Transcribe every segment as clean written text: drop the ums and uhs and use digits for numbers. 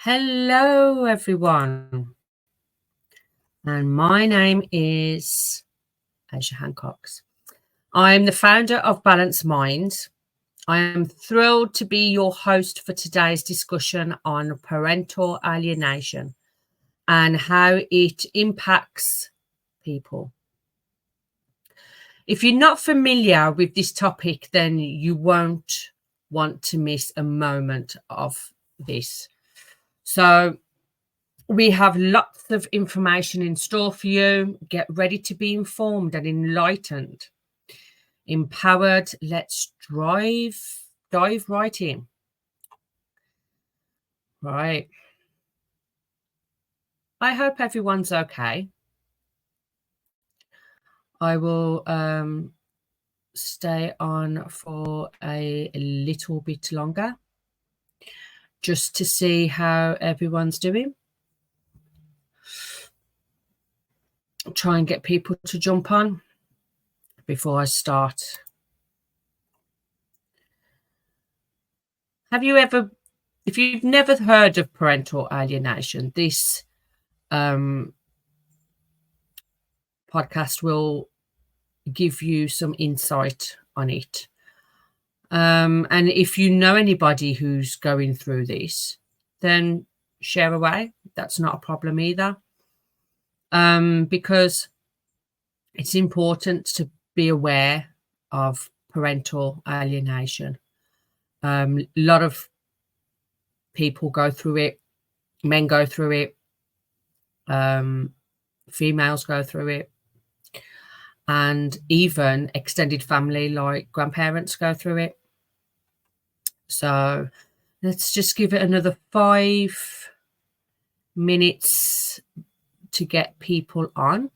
Hello, everyone, and my name is Asia Hancox. I'm the founder of Balanced Minds. I am thrilled to be your host for today's discussion on parental alienation and how it impacts people. If you're not familiar with this topic, then you won't want to miss a moment of this. So, we have lots of information in store for you. Get ready to be informed and enlightened, empowered. Let's dive right in. Right. I hope everyone's okay. I will stay on for a little bit longer just to see how everyone's doing. Try and get people to jump on before I start. Have you ever, if you've never heard of parental alienation, this podcast will give you some insight on it. And if you know anybody who's going through this, then share away. That's not a problem either. Because it's important to be aware of parental alienation. A lot of people go through it. Men go through it. Females go through it. And even extended family like grandparents go through it. So let's just give it another 5 minutes to get people on,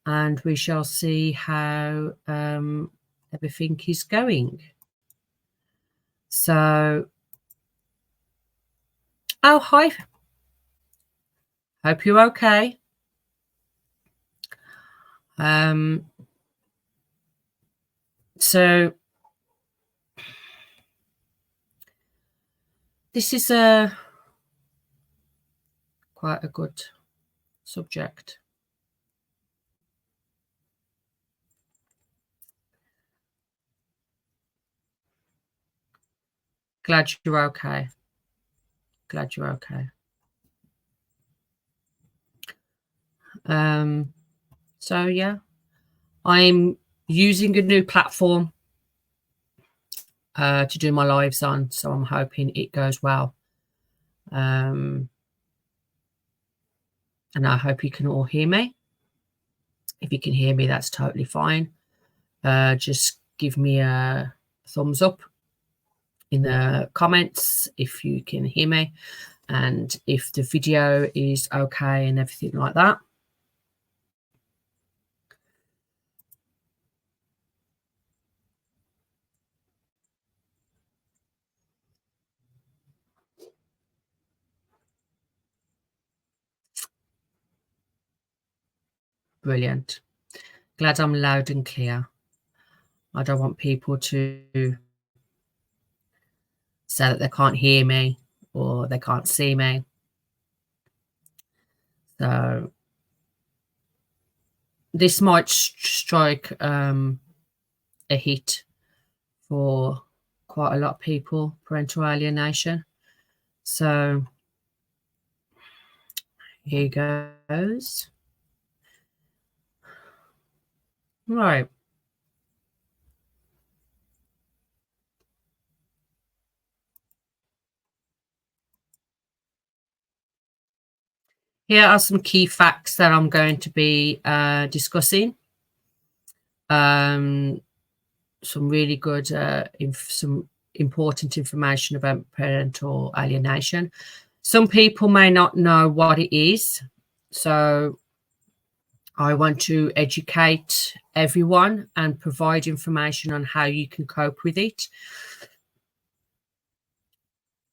and we shall see how everything is going. So, oh, hi. Hope you're okay. So this is quite a good subject. Glad you're okay. Glad you're okay. So yeah, I'm using a new platform to do my lives on, so I'm hoping it goes well. And I hope you can all hear me. If you can hear me, that's totally fine. Just give me a thumbs up in the comments if you can hear me, and if the video is okay and everything like that. Brilliant. Glad I'm loud and clear. I don't want people to say that they can't hear me or they can't see me. So this might strike a hit for quite a lot of people, parental alienation. So here goes. Right. Here are some key facts that I'm going to be discussing. Some really good, some important information about parental alienation. Some people may not know what it is, so I want to educate everyone and provide information on how you can cope with it.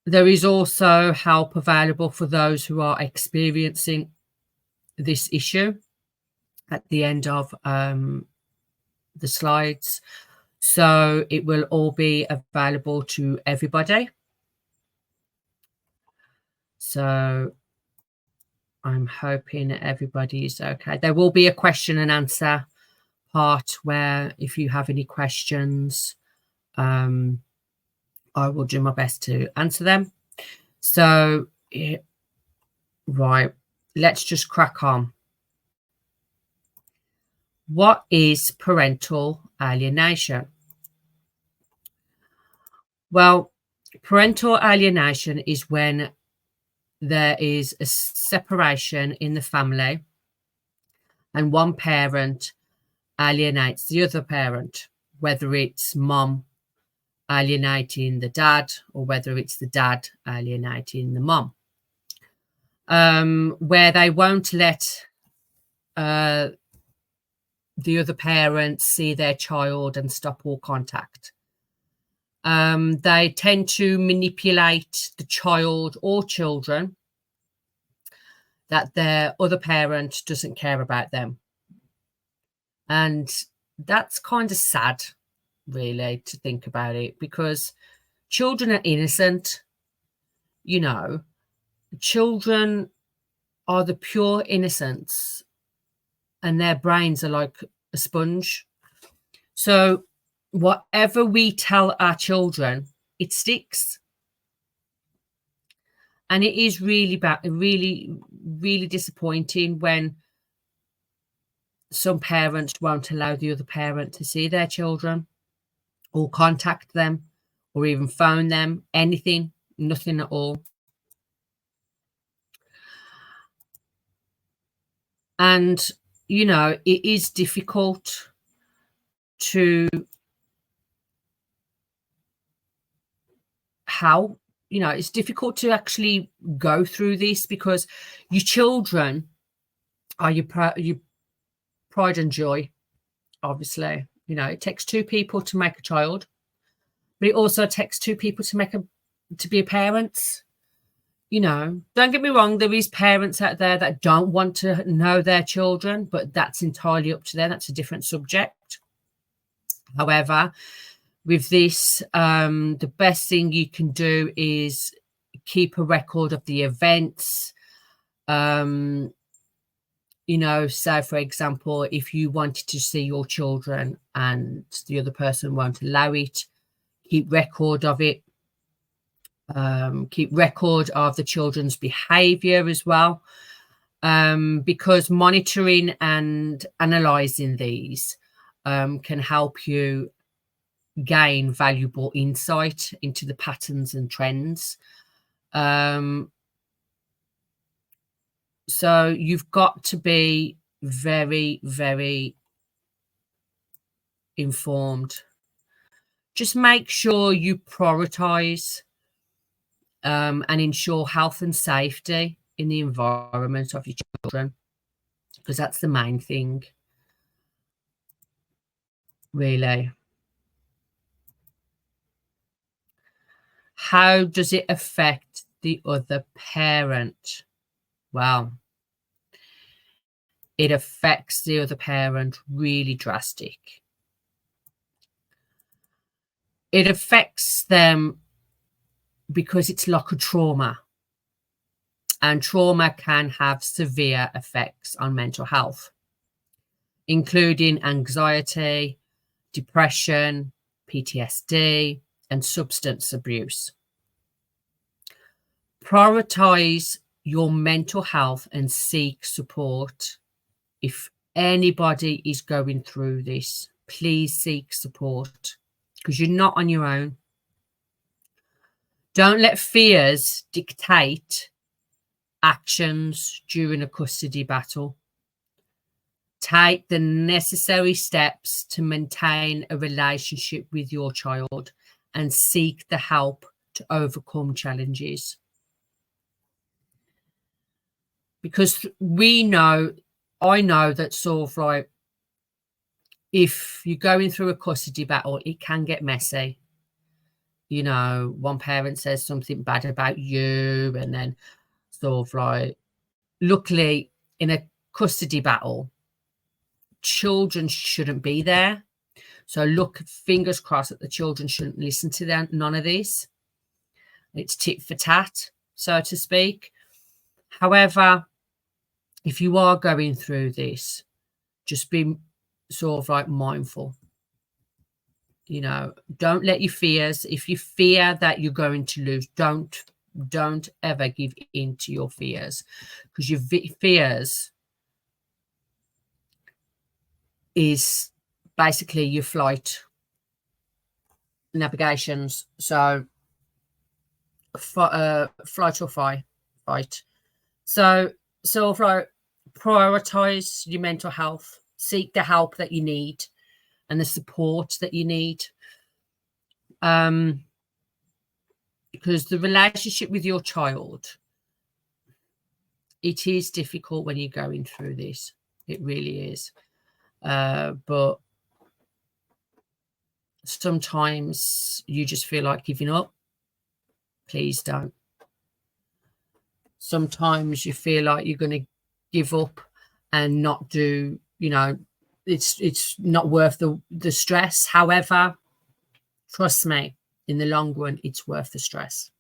There is also help available for those who are experiencing this issue at the end of the slides. So it will all be available to everybody. So I'm hoping everybody is okay. There will be a question and answer part where if you have any questions, I will do my best to answer them. So, right, let's just crack on. What is parental alienation? Well, parental alienation is when there is a separation in the family and one parent alienates the other parent, whether it's mom alienating the dad or whether it's the dad alienating the mom, where they won't let the other parent see their child and stop all contact. They tend to manipulate the child or children that their other parent doesn't care about them. And that's kind of sad, really, to think about it, because children are innocent. You know, children are the pure innocence and their brains are like a sponge. So whatever we tell our children, it sticks. And it is really bad, really, really disappointing when some parents won't allow the other parent to see their children or contact them or even phone them, anything, nothing at all. And, you know, it is difficult to it's difficult to actually go through this because your children are your pride and joy, obviously. You know, it takes two people to make a child, but it also takes two people to be a parent. You know, don't get me wrong, there is parents out there that don't want to know their children, but that's entirely up to them. That's a different subject. However, with this, the best thing you can do is keep a record of the events. You know, so for example, if you wanted to see your children and the other person won't allow it, keep record of it. Keep record of the children's behaviour as well, because monitoring and analysing these can help you gain valuable insight into the patterns and trends. So you've got to be very, very informed. Just make sure you prioritise and ensure health and safety in the environment of your children, because that's the main thing, really. How does it affect the other parent? Well, it affects the other parent really drastic. It affects them because it's like a trauma, and trauma can have severe effects on mental health, including anxiety, depression, PTSD, and substance abuse. Prioritize your mental health and seek support. If anybody is going through this, please seek support because you're not on your own. Don't let fears dictate actions during a custody battle. Take the necessary steps to maintain a relationship with your child and seek the help to overcome challenges. Because I know that sort of like, if you're going through a custody battle, it can get messy. You know, one parent says something bad about you, and then sort of like, luckily in a custody battle, children shouldn't be there. So look, fingers crossed that the children shouldn't listen to none of this. It's tit for tat. so to speak. However, if you are going through this, just be sort of like mindful. You know, don't let your fears, if you fear that you're going to lose, don't ever give in to your fears, because your fears is basically your flight navigations. So flight or fight. So sort of like prioritize your mental health, seek the help that you need and the support that you need. Because the relationship with your child, it is difficult when you're going through this. It really is. But sometimes you just feel like giving up. Please don't. Sometimes you feel like you're going to give up and not do, you know, it's not worth the stress. However, trust me, in the long run, it's worth the stress.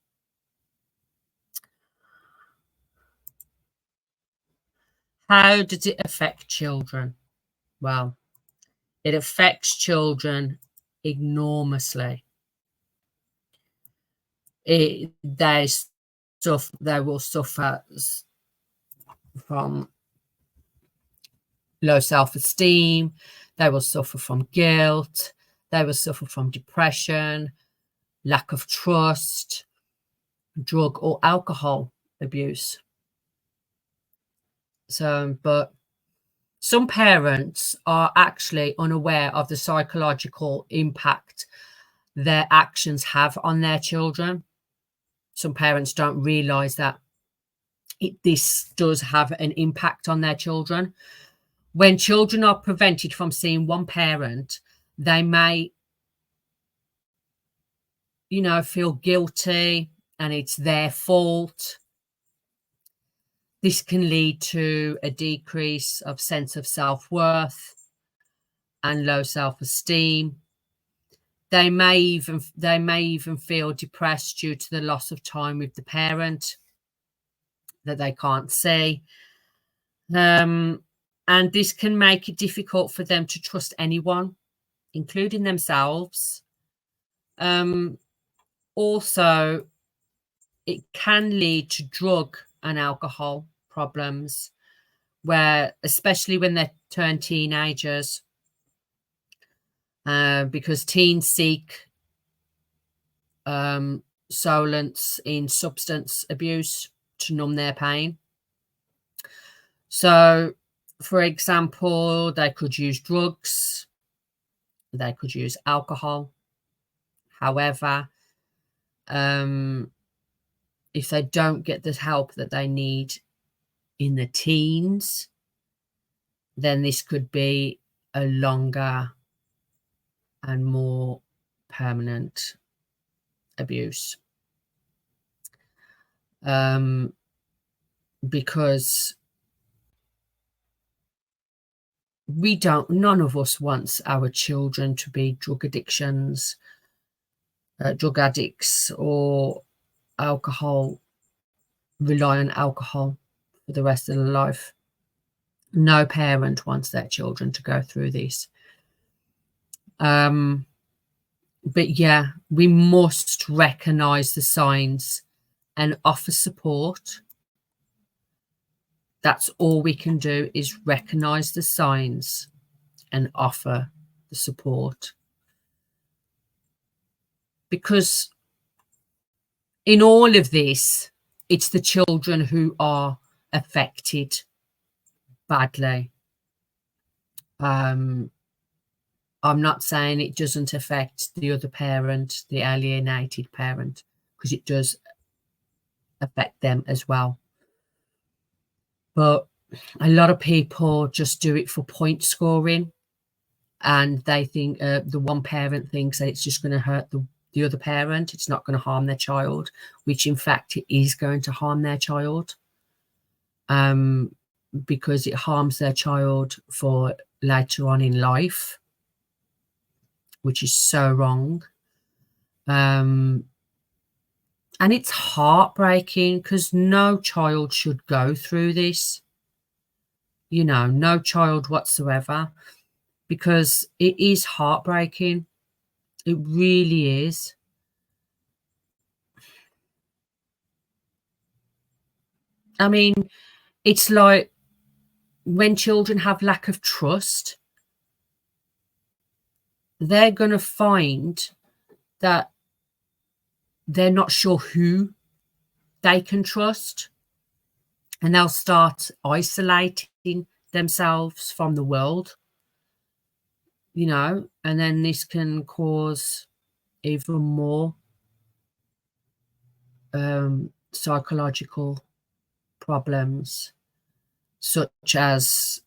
How does it affect children? Well, it affects children enormously. They will suffer from low self-esteem. They will suffer from guilt. They will suffer from depression, lack of trust, drug or alcohol abuse. So, but some parents are actually unaware of the psychological impact their actions have on their children. Some parents don't realize that this does have an impact on their children. When children are prevented from seeing one parent, they may, you know, feel guilty and it's their fault. This can lead to a decrease of sense of self-worth and low self-esteem. They may even feel depressed due to the loss of time with the parent that they can't see. And this can make it difficult for them to trust anyone, including themselves. Also, it can lead to drug and alcohol problems, where especially when they turn teenagers, because teens seek solace in substance abuse to numb their pain. So, for example, they could use drugs, they could use alcohol. However, if they don't get the help that they need in the teens, then this could be a longer and more permanent abuse. Because none of us wants our children to be drug addicts or rely on alcohol for the rest of their life. No parent wants their children to go through this. But yeah, we must recognize the signs and offer support. That's all we can do, is recognize the signs and offer the support. Because in all of this, it's the children who are affected badly. I'm not saying it doesn't affect the other parent, the alienated parent, because it does affect them as well. But a lot of people just do it for point scoring, and they think the one parent thinks that it's just going to hurt the other parent. It's not going to harm their child, which in fact it is going to harm their child, because it harms their child for later on in life, which is so wrong. And it's heartbreaking because no child should go through this, no child whatsoever, because it is heartbreaking. It really is. I mean, it's like when children have lack of trust, they're going to find that they're not sure who they can trust, and they'll start isolating themselves from the world, and then this can cause even more psychological problems, such as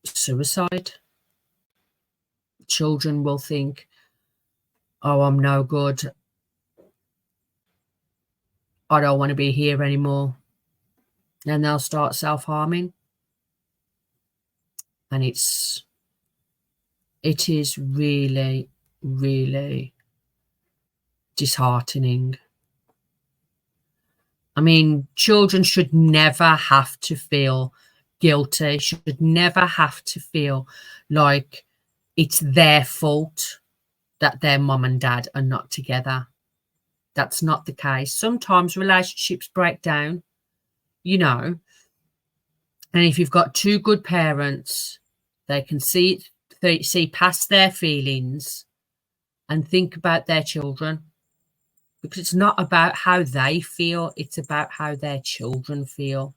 suicide. Children will think, oh, I'm no good. I don't want to be here anymore. And they'll start self-harming. And it is really, really disheartening. I mean, children should never have to feel guilty, should never have to feel like it's their fault that their mum and dad are not together. That's not the case. Sometimes relationships break down, and if you've got two good parents, they can see past their feelings and think about their children, because it's not about how they feel, it's about how their children feel.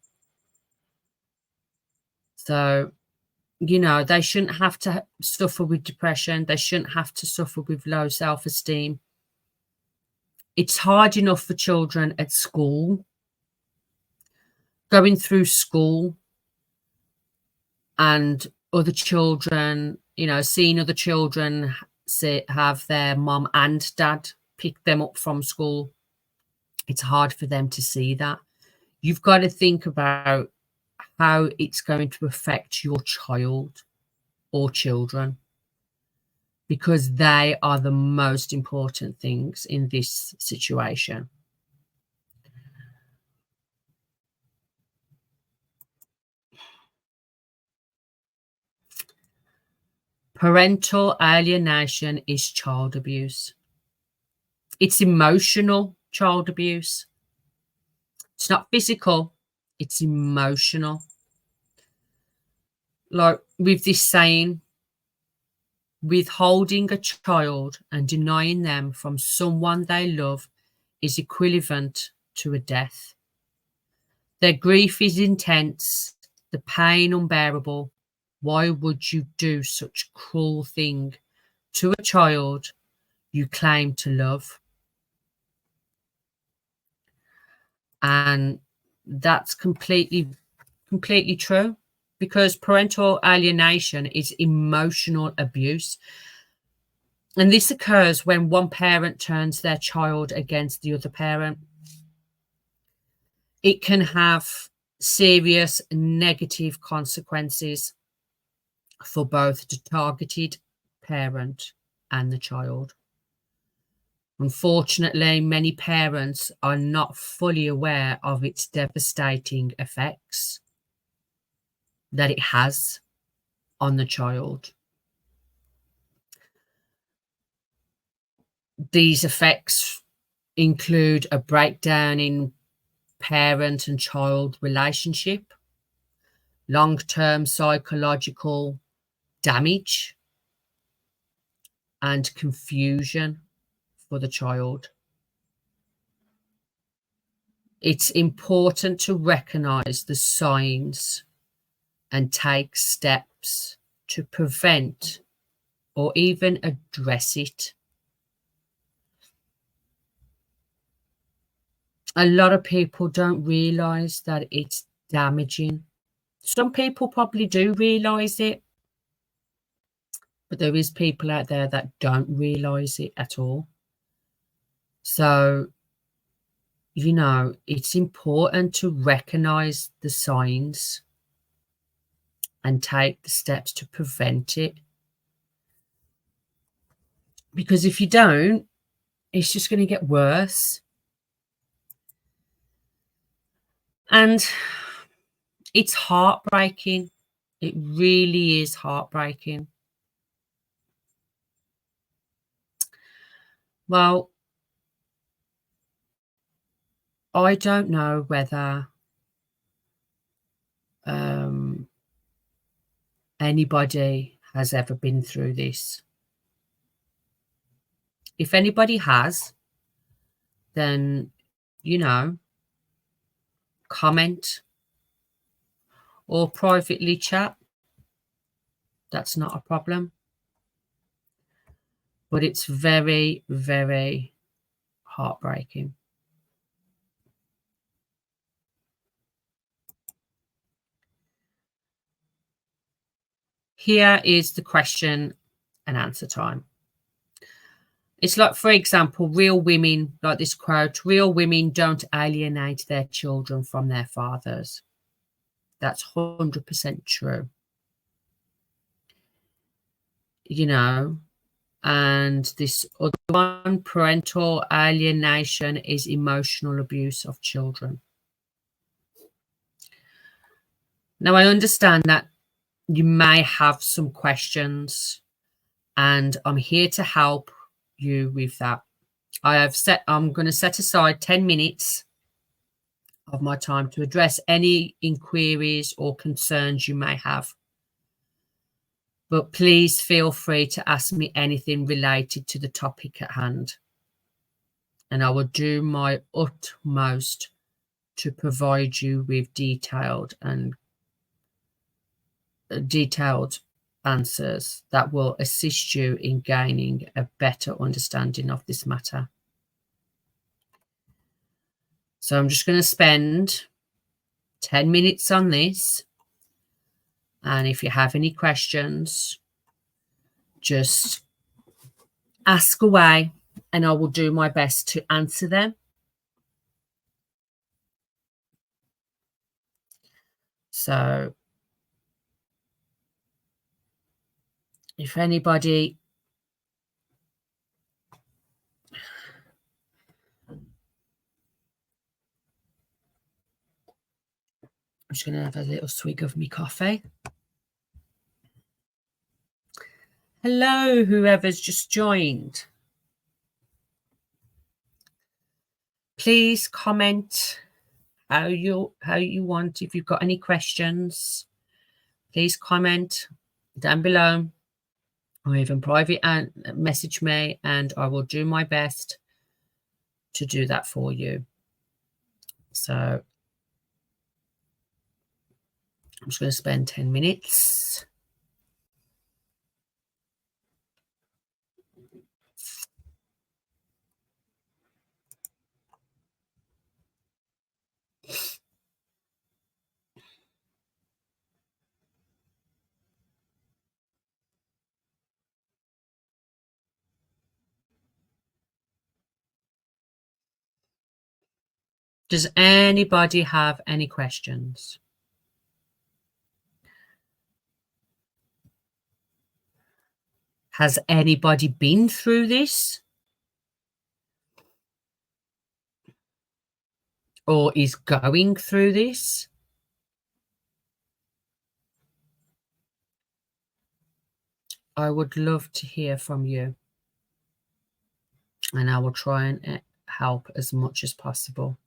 So, they shouldn't have to suffer with depression. They shouldn't have to suffer with low self-esteem. It's hard enough for children at school, going through school, and other children, seeing other children have their mum and dad pick them up from school. It's hard for them to see that. You've got to think about how it's going to affect your child or children, because they are the most important things in this situation. Parental alienation is child abuse. It's emotional child abuse. It's not physical, it's emotional. Like with this saying, withholding a child and denying them from someone they love is equivalent to a death. Their grief is intense, the pain unbearable. Why would you do such cruel thing to a child you claim to love? And that's completely true, because parental alienation is emotional abuse. And this occurs when one parent turns their child against the other parent. It can have serious negative consequences for both the targeted parent and the child. Unfortunately, many parents are not fully aware of its devastating effects that it has on the child. These effects include a breakdown in parent and child relationship, long-term psychological damage, and confusion for the child. It's important to recognize the signs and take steps to prevent or even address it. A lot of people don't realize that it's damaging. Some people probably do realize it, but there is people out there that don't realize it at all. So, it's important to recognize the signs and take the steps to prevent it. Because if you don't, it's just going to get worse. And it's heartbreaking. It really is heartbreaking. Well, I don't know whether um, anybody has ever been through this. If anybody has, then, you know, comment or privately chat. That's not a problem. But it's very, very heartbreaking. Here is the question and answer time. It's like, for example, real women, like this quote, real women don't alienate their children from their fathers. That's 100% true. You know, and this other one, parental alienation, is emotional abuse of children. Now, I understand that you may have some questions, and I'm here to help you with that. I'm going to set aside 10 minutes of my time to address any inquiries or concerns you may have. But please feel free to ask me anything related to the topic at hand, and I will do my utmost to provide you with detailed answers that will assist you in gaining a better understanding of this matter. So I'm just going to spend 10 minutes on this, and if you have any questions, just ask away and I will do my best to answer them. So if anybody I'm just going to have a little swig of my coffee. Hello, whoever's just joined. Please comment how you want. If you've got any questions, please comment down below or even private and message me, and I will do my best to do that for you. So I'm just going to spend 10 minutes. Does anybody have any questions? Has anybody been through this? Or is going through this? I would love to hear from you, and I will try and help as much as possible.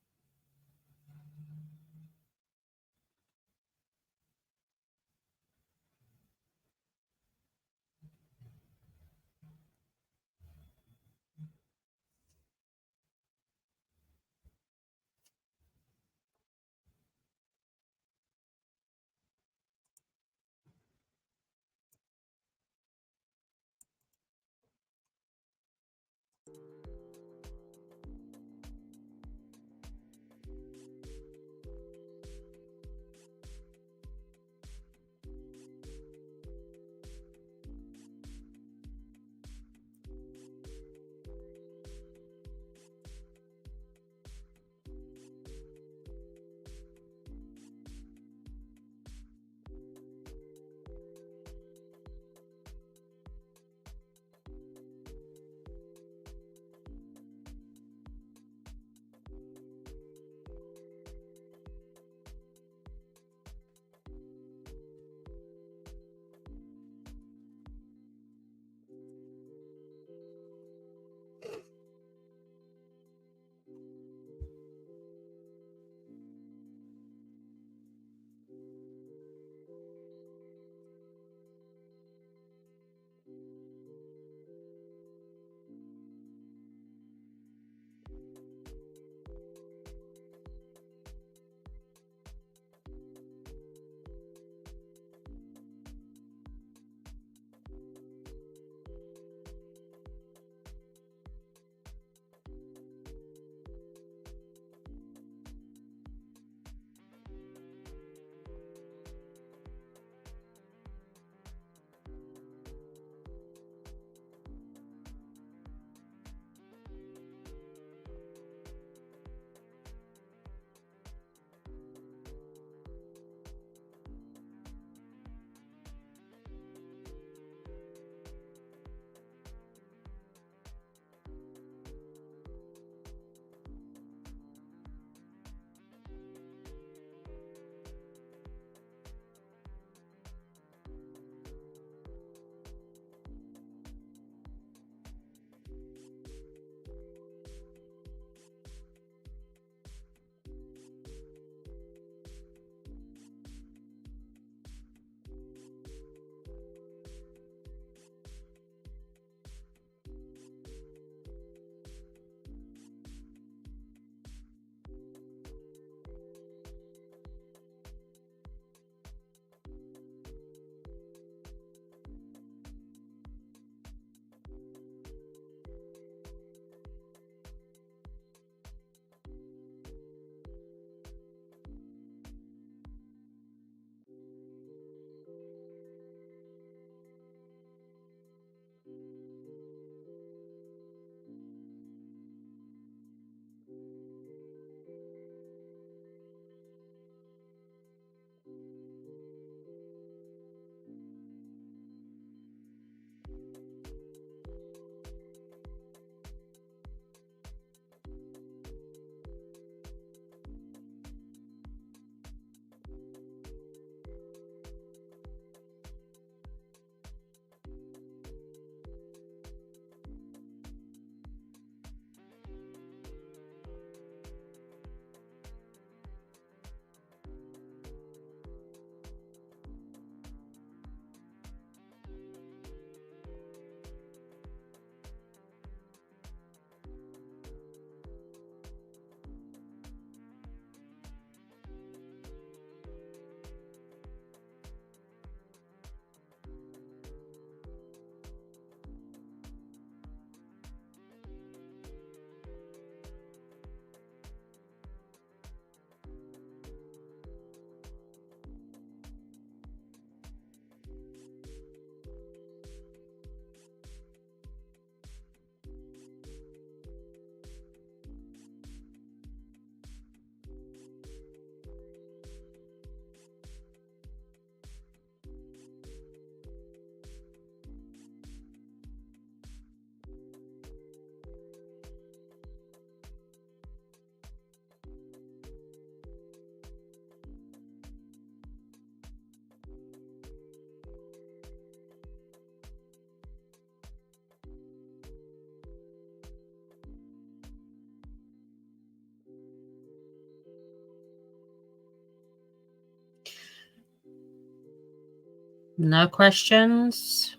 No questions?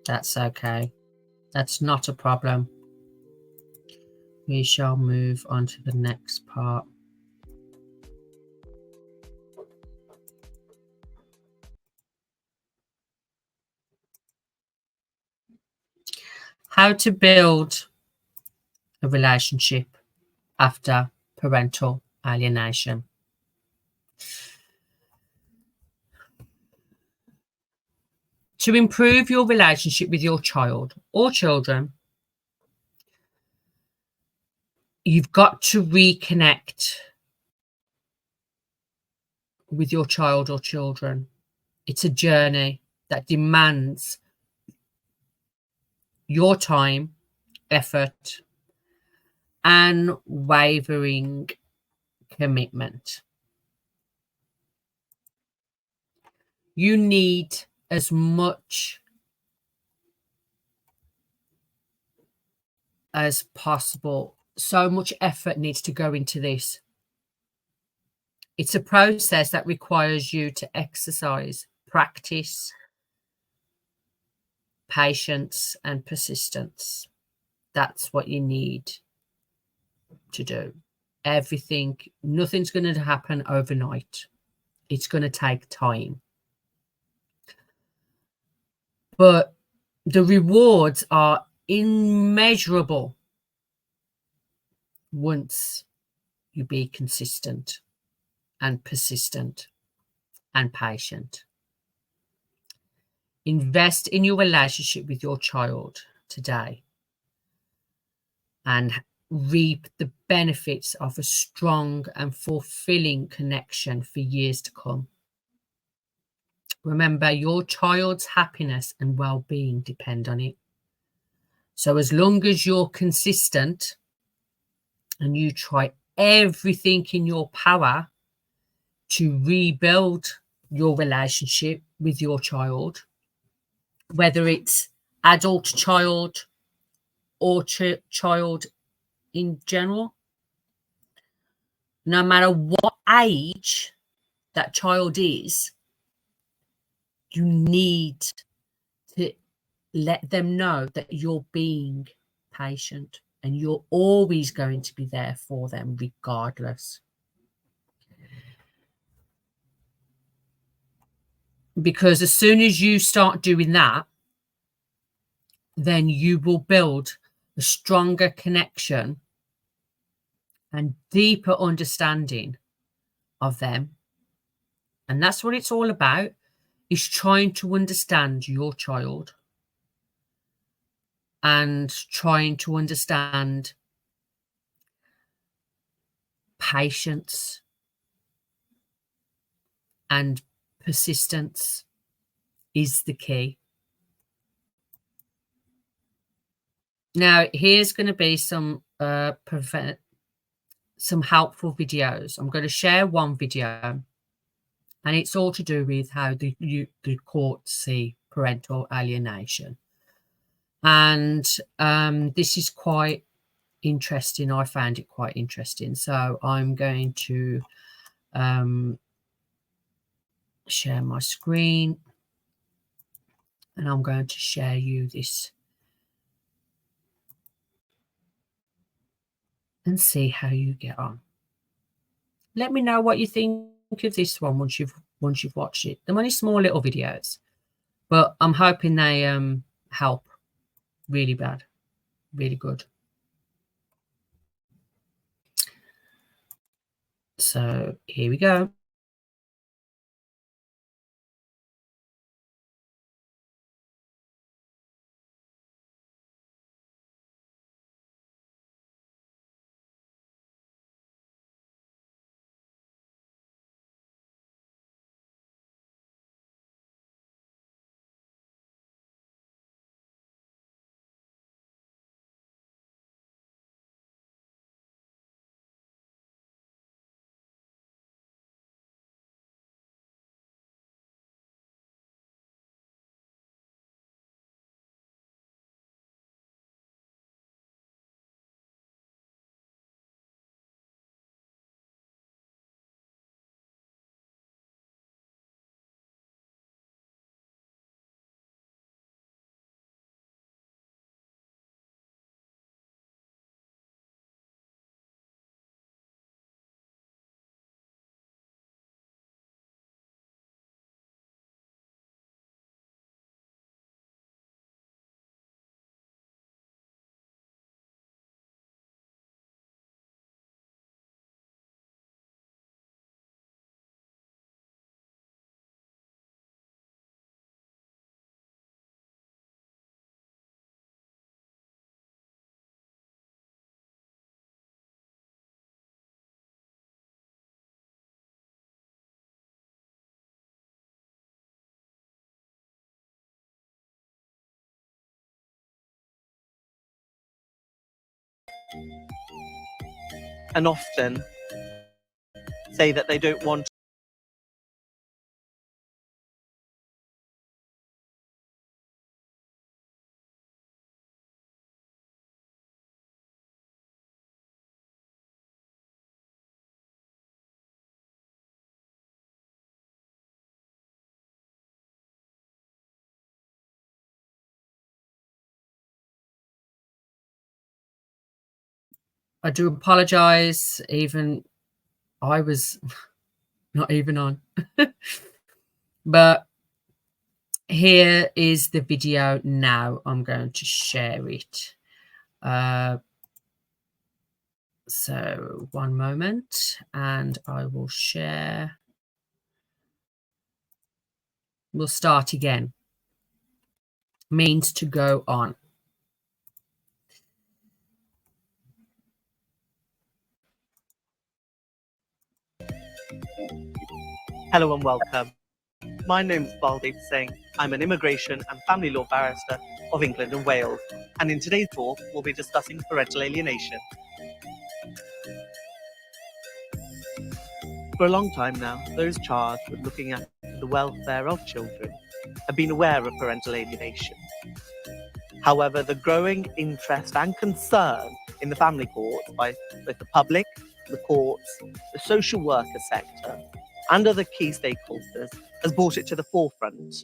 That's okay. That's not a problem. We shall move on to the next part. How to build a relationship after parental alienation. To improve your relationship with your child or children, you've got to reconnect with your child or children. It's a journey that demands your time, effort, and wavering commitment. You need as much as possible. So much effort needs to go into this. It's a process that requires you to exercise, practice, patience, and persistence. That's what you need to do. Everything, nothing's going to happen overnight. It's going to take time. But the rewards are immeasurable once you be consistent and persistent and patient. Invest in your relationship with your child today and reap the benefits of a strong and fulfilling connection for years to come. Remember, your child's happiness and well-being depend on it. So as long as you're consistent and you try everything in your power to rebuild your relationship with your child, whether it's adult child or child in general, no matter what age that child is, you need to let them know that you're being patient and you're always going to be there for them regardless. Because as soon as you start doing that, then you will build a stronger connection and deeper understanding of them. And that's what it's all about, is trying to understand your child and trying to understand patience and persistence is the key. Now, here's going to be some helpful videos. I'm going to share one video, and it's all to do with how the courts see parental alienation. And this is quite interesting. I found it quite interesting. So I'm going to share my screen, and I'm going to share you this and see how you get on. Let me know what you think of this one once you've watched it. They're only small little videos, but I'm hoping they help really bad, really good. So here we go. and often say that they don't want I do apologize. Even I was not even on. But here is the video now. I'm going to share it. So one moment, and I will share. We'll start again. Means to go on. Hello and welcome. My name's Baldeep Singh. I'm an immigration and family law barrister of England and Wales. And in today's talk, we'll be discussing parental alienation. For a long time now, those charged with looking at the welfare of children have been aware of parental alienation. However, the growing interest and concern in the family courts by both the public, the courts, the social worker sector, and other key stakeholders has brought it to the forefront.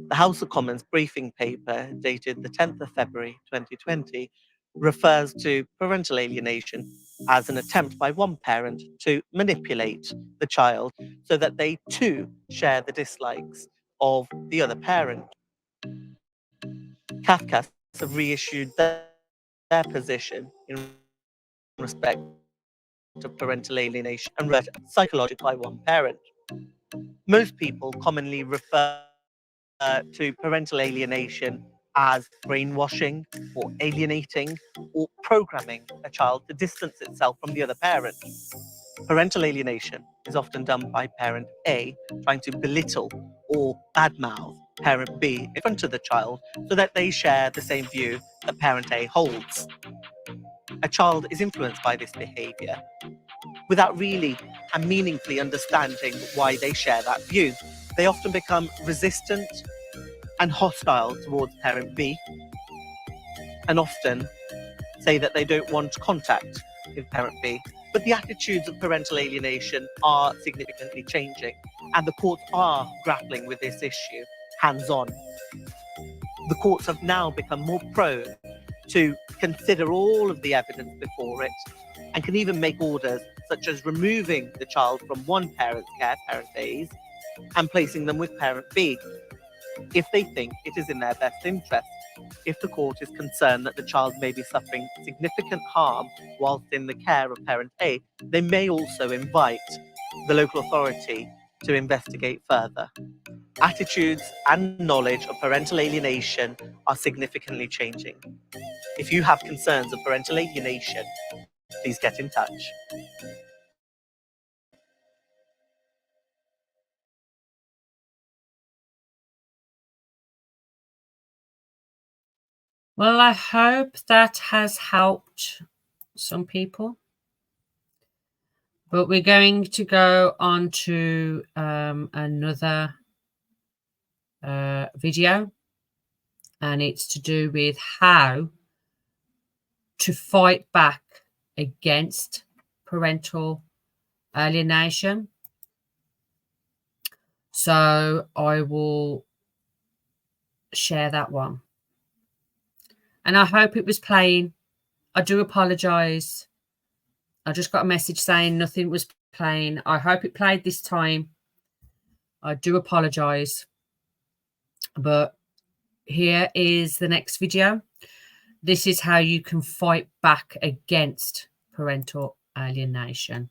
The House of Commons briefing paper, dated the 10th of February 2020, refers to parental alienation as an attempt by one parent to manipulate the child so that they too share the dislikes of the other parent. Kafka have reissued their position in respect of parental alienation and read psychological by one parent. Most people commonly refer to parental alienation as brainwashing or alienating or programming a child to distance itself from the other parent. Parental alienation is often done by parent A trying to belittle or badmouth parent B in front of the child so that they share the same view that parent A holds. A child is influenced by this behavior without really and meaningfully understanding why they share that view. They often become resistant and hostile towards parent B, and often say that they don't want contact with parent B. But the attitudes of parental alienation are significantly changing, and the courts are grappling with this issue hands-on. The courts have now become more prone to consider all of the evidence before it and can even make orders such as removing the child from one parent's care, parent A's, and placing them with parent B if they think it is in their best interest. If the court is concerned that the child may be suffering significant harm whilst in the care of parent A, they may also invite the local authority to investigate further. Attitudes and knowledge of parental alienation are significantly changing. If you have concerns of parental alienation, please get in touch. Well, I hope that has helped some people. But we're going to go on to another video, and it's to do with how to fight back against parental alienation. So I will share that one. And I hope it was playing. I do apologize. I just got a message saying nothing was playing. I hope it played this time. I do apologize. But here is the next video. This is how you can fight back against parental alienation.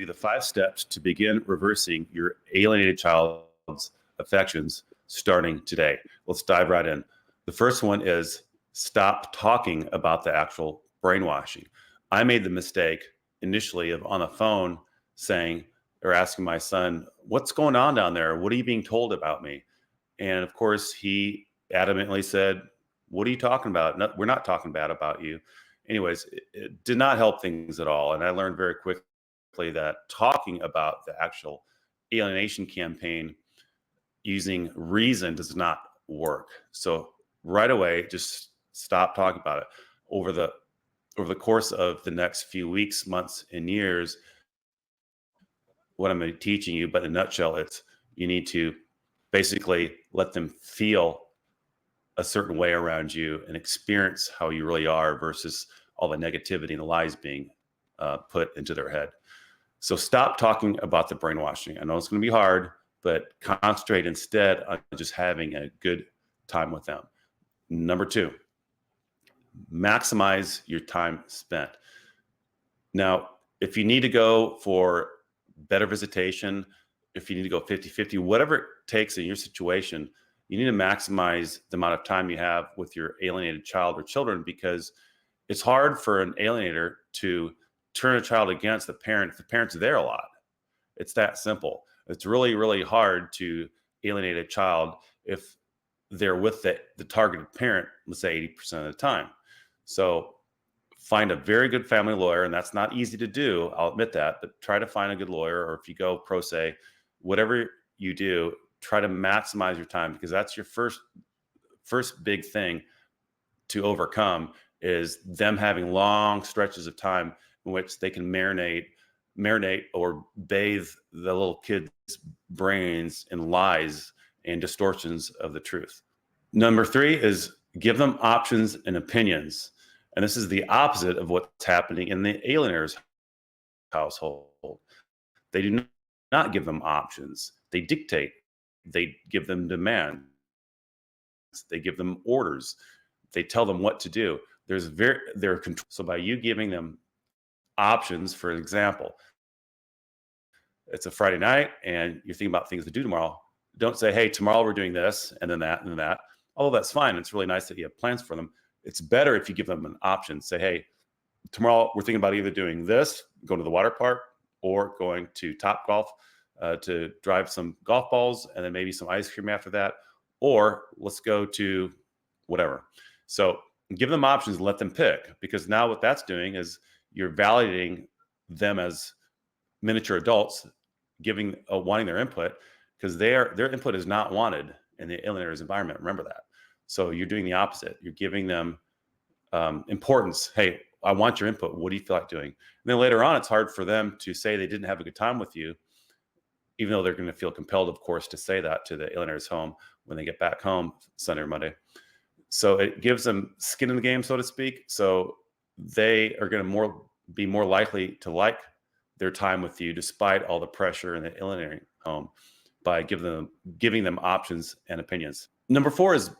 the 5 steps to begin reversing your alienated child's affections starting today. Let's dive right in. The first one is stop talking about the actual brainwashing. I made the mistake initially of on the phone saying or asking my son, "What's going on down there? What are you being told about me?" And of course, he adamantly said, "What are you talking about? No, we're not talking bad about you." Anyways, it did not help things at all. And I learned very quickly that talking about the actual alienation campaign using reason does not work. So right away, just stop talking about it. Over the course of the next few weeks, months, and years, what I'm teaching you, but in a nutshell, it's you need to basically let them feel a certain way around you and experience how you really are versus all the negativity and the lies being put into their head. So stop talking about the brainwashing. I know it's going to be hard, but concentrate instead on just having a good time with them. Number 2, maximize your time spent. Now, if you need to go for better visitation, if you need to go 50-50, whatever it takes in your situation, you need to maximize the amount of time you have with your alienated child or children, because it's hard for an alienator to turn a child against the parent if the parent's there a lot. It's that simple. It's really, really hard to alienate a child if they're with the targeted parent, let's say 80% of the time. So find a very good family lawyer, and that's not easy to do, I'll admit that, but try to find a good lawyer, or if you go pro se, whatever you do, try to maximize your time, because that's your first big thing to overcome is them having long stretches of time in which they can marinate or bathe the little kids' brains in lies and distortions of the truth. Number 3 is give them options and opinions. And this is the opposite of what's happening in the alienator's household. They do not give them options. They dictate. They give them demands. They give them orders. They tell them what to do. They're control. So by you giving them options, for example, it's a Friday night and you're thinking about things to do tomorrow. Don't say, "Hey, tomorrow we're doing this and then that and then that." Although that's fine. It's really nice that you have plans for them. It's better if you give them an option. Say, "Hey, tomorrow we're thinking about either doing this, going to the water park, or going to Top Golf to drive some golf balls and then maybe some ice cream after that, or let's go to whatever." So give them options and let them pick, because now what that's doing is you're validating them as miniature adults, wanting their input, because their input is not wanted in the alienator's environment. Remember that. So you're doing the opposite. You're giving them importance. "Hey, I want your input. What do you feel like doing?" And then later on, it's hard for them to say they didn't have a good time with you, even though they're going to feel compelled, of course, to say that to the alienator's home when they get back home Sunday or Monday. So it gives them skin in the game, so to speak. So they are going to be more likely to like their time with you, despite all the pressure in the alienating home, by giving them options and opinions. Number 4 is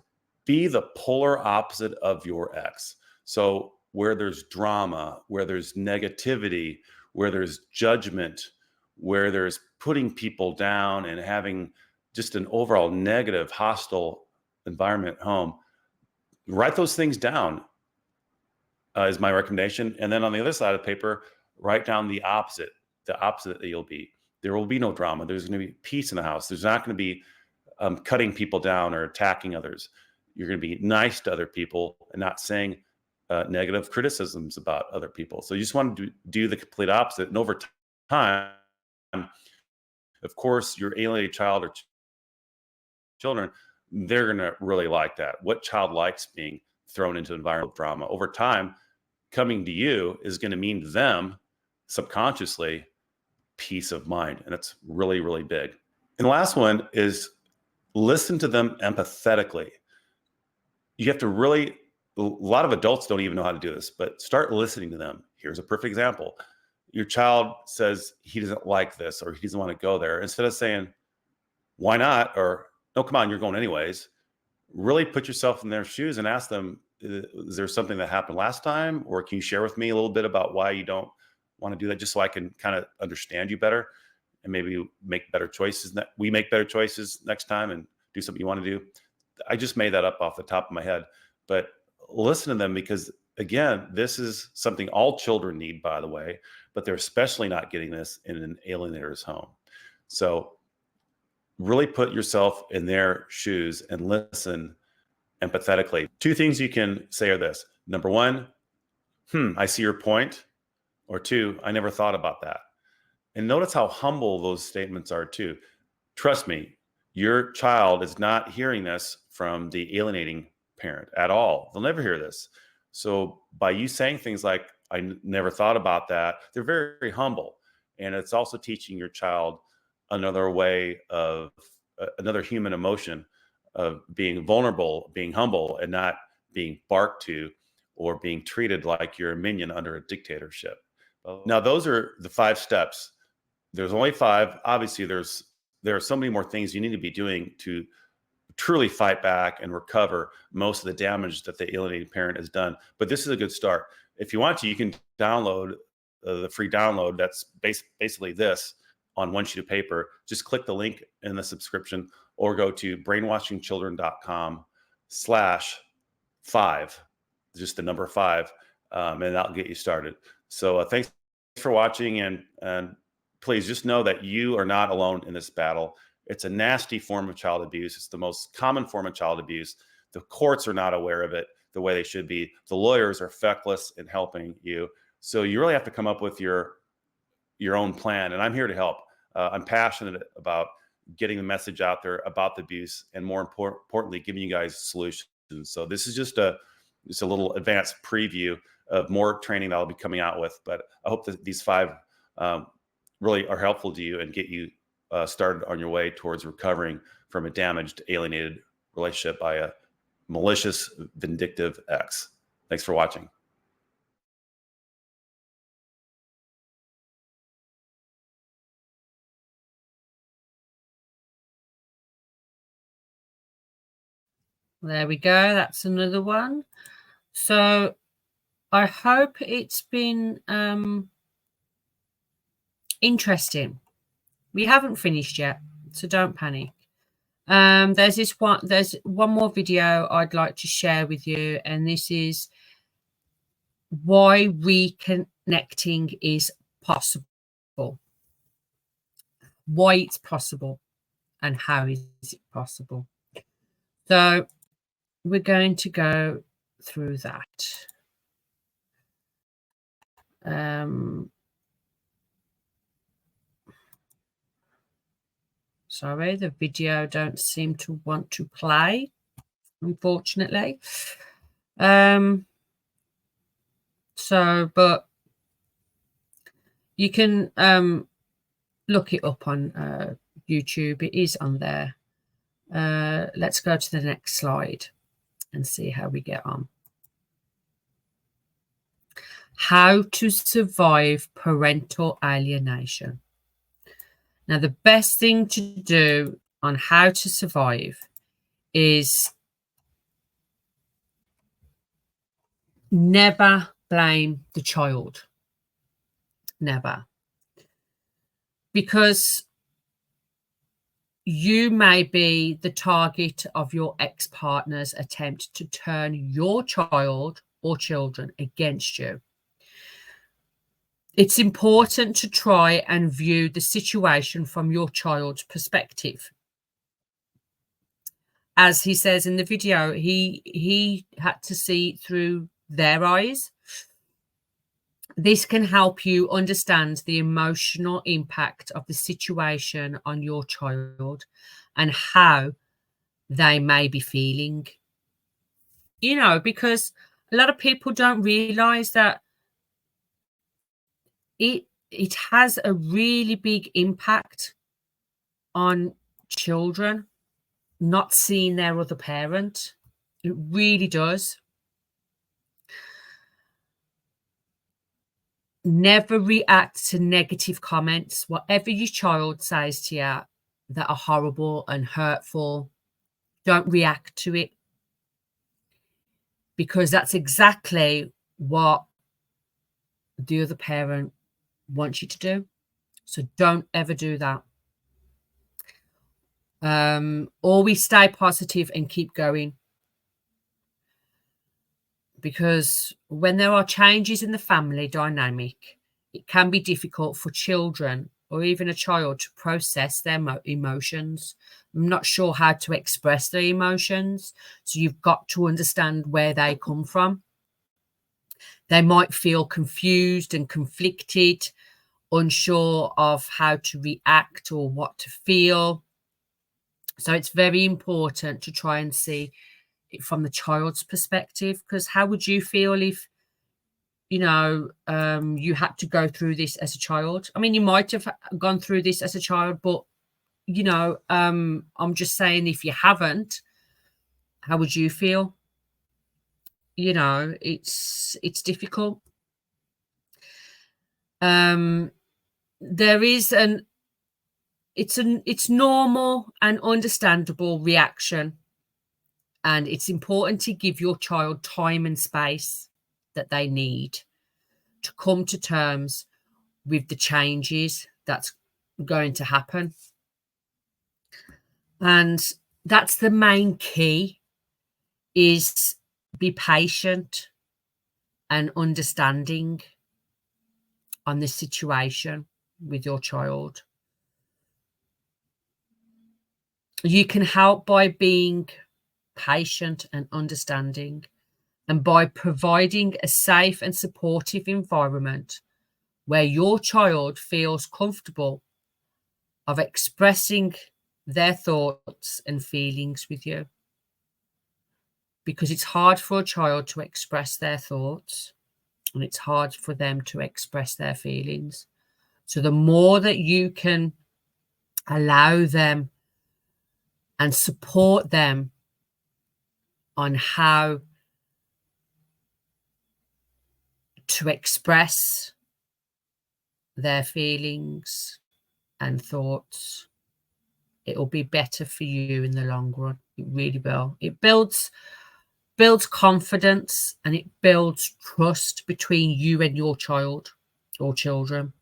be the polar opposite of your ex. So where there's drama, where there's negativity, where there's judgment, where there's putting people down and having just an overall negative, hostile environment at home, write those things down is my recommendation. And then on the other side of the paper, write down the opposite that you'll be. There will be no drama. There's going to be peace in the house. There's not going to be cutting people down or attacking others. You're going to be nice to other people and not saying negative criticisms about other people. So you just want to do the complete opposite. And over time, of course, your alienated child or children, they're going to really like that. What child likes being thrown into environmental drama? Over time, coming to you is going to mean to them subconsciously peace of mind. And that's really, really big. And the last one is listen to them empathetically. You have to really, a lot of adults don't even know how to do this, but start listening to them. Here's a perfect example. Your child says he doesn't like this or he doesn't want to go there. Instead of saying, "Why not?" or "No, come on, you're going anyways," really put yourself in their shoes and ask them, "Is there something that happened last time? Or can you share with me a little bit about why you don't want to do that just so I can kind of understand you better and maybe make better choices. We make better choices next time and do something you want to do. I just made that up off the top of my head, but listen to them, because again, this is something all children need, by the way, but they're especially not getting this in an alienator's home. So really put yourself in their shoes and listen empathetically. Two things you can say are this. Number one, I see your point. Or two, I never thought about that. And notice how humble those statements are too. Trust me, your child is not hearing this from the alienating parent at all. They'll never hear this. So by you saying things like, I never thought about that, they're very, very humble. And it's also teaching your child another way of another human emotion of being vulnerable, being humble, and not being barked to or being treated like you're a minion under a dictatorship. Now, those are the 5 steps. There's only 5. Obviously, there are so many more things you need to be doing to truly fight back and recover most of the damage that the alienating parent has done. But this is a good start. If you want to, you can download the free download. That's basically this on one sheet of paper. Just click the link in the subscription or go to brainwashingchildren.com/5, just the number 5, and that'll get you started. So thanks for watching, and please just know that you are not alone in this battle. It's a nasty form of child abuse. It's the most common form of child abuse. The courts are not aware of it the way they should be. The lawyers are feckless in helping you. So you really have to come up with your own plan, and I'm here to help. I'm passionate about getting the message out there about the abuse, and more importantly, giving you guys solutions. So this is just a little advanced preview of more training that I'll be coming out with. But I hope that these 5 really are helpful to you and get you started on your way towards recovering from a damaged, alienated relationship by a malicious, vindictive ex. Thanks for watching. There we go. That's another one. So I hope it's been interesting. We haven't finished yet, so don't panic. There's one more video I'd like to share with you, and this is why reconnecting is possible. Why it's possible and how is it possible. So we're going to go through that. Sorry, the video don't seem to want to play, unfortunately. But you can look it up on YouTube. It is on there. Let's go to the next slide and see how we get on. How to survive parental alienation. Now, the best thing to do on how to survive is never blame the child. Never. Because you may be the target of your ex-partner's attempt to turn your child or children against you. It's important to try and view the situation from your child's perspective. As he says in the video, he had to see through their eyes. This can help you understand the emotional impact of the situation on your child and how they may be feeling. You know, because a lot of people don't realize that it has a really big impact on children not seeing their other parent. It really does. Never react to negative comments. Whatever your child says to you that are horrible and hurtful, don't react to it, because that's exactly what the other parent wants you to do. So don't ever do that. Always stay positive and keep going. Because when there are changes in the family dynamic, it can be difficult for children or even a child to process their emotions. I'm not sure how to express their emotions. So you've got to understand where they come from. They might feel confused and conflicted, unsure of how to react or what to feel. So it's very important to try and see it from the child's perspective, because how would you feel if, you had to go through this as a child? I mean, you might have gone through this as a child, but, I'm just saying, if you haven't, how would you feel? It's difficult. There is it's normal and understandable reaction, and it's important to give your child time and space that they need to come to terms with the changes that's going to happen. And that's the main key, is be patient and understanding on this situation with your child. You can help by being patient and understanding, and by providing a safe and supportive environment where your child feels comfortable of expressing their thoughts and feelings with you. Because it's hard for a child to express their thoughts, and it's hard for them to express their feelings. So the more that you can allow them and support them on how to express their feelings and thoughts, it will be better for you in the long run. It really will. It builds confidence, and it builds trust between you and your child or children.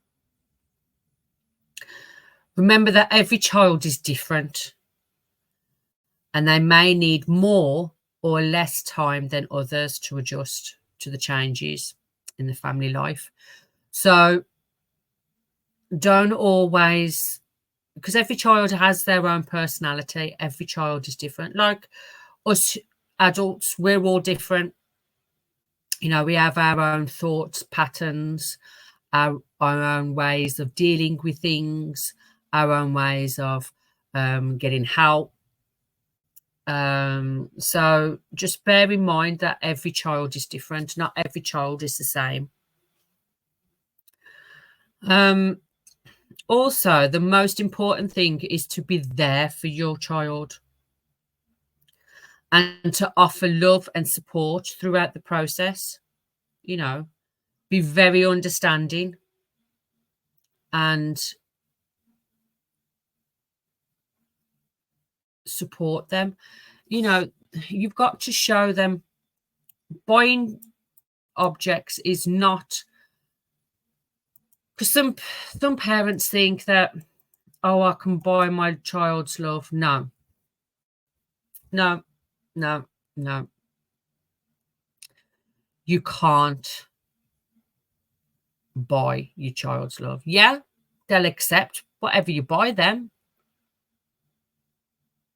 Remember that every child is different, and they may need more or less time than others to adjust to the changes in the family life. So don't always, because every child has their own personality. Every child is different. Like us adults, we're all different. We have our own thoughts, patterns, our own ways of dealing with things, our own ways of getting help. So just bear in mind that every child is different. Not every child is the same. Also, the most important thing is to be there for your child and to offer love and support throughout the process. Be very understanding and support them. You've got to show them buying objects is not, because some parents think that, oh, I can buy my child's love. No. You can't buy your child's love. Yeah, they'll accept whatever you buy them,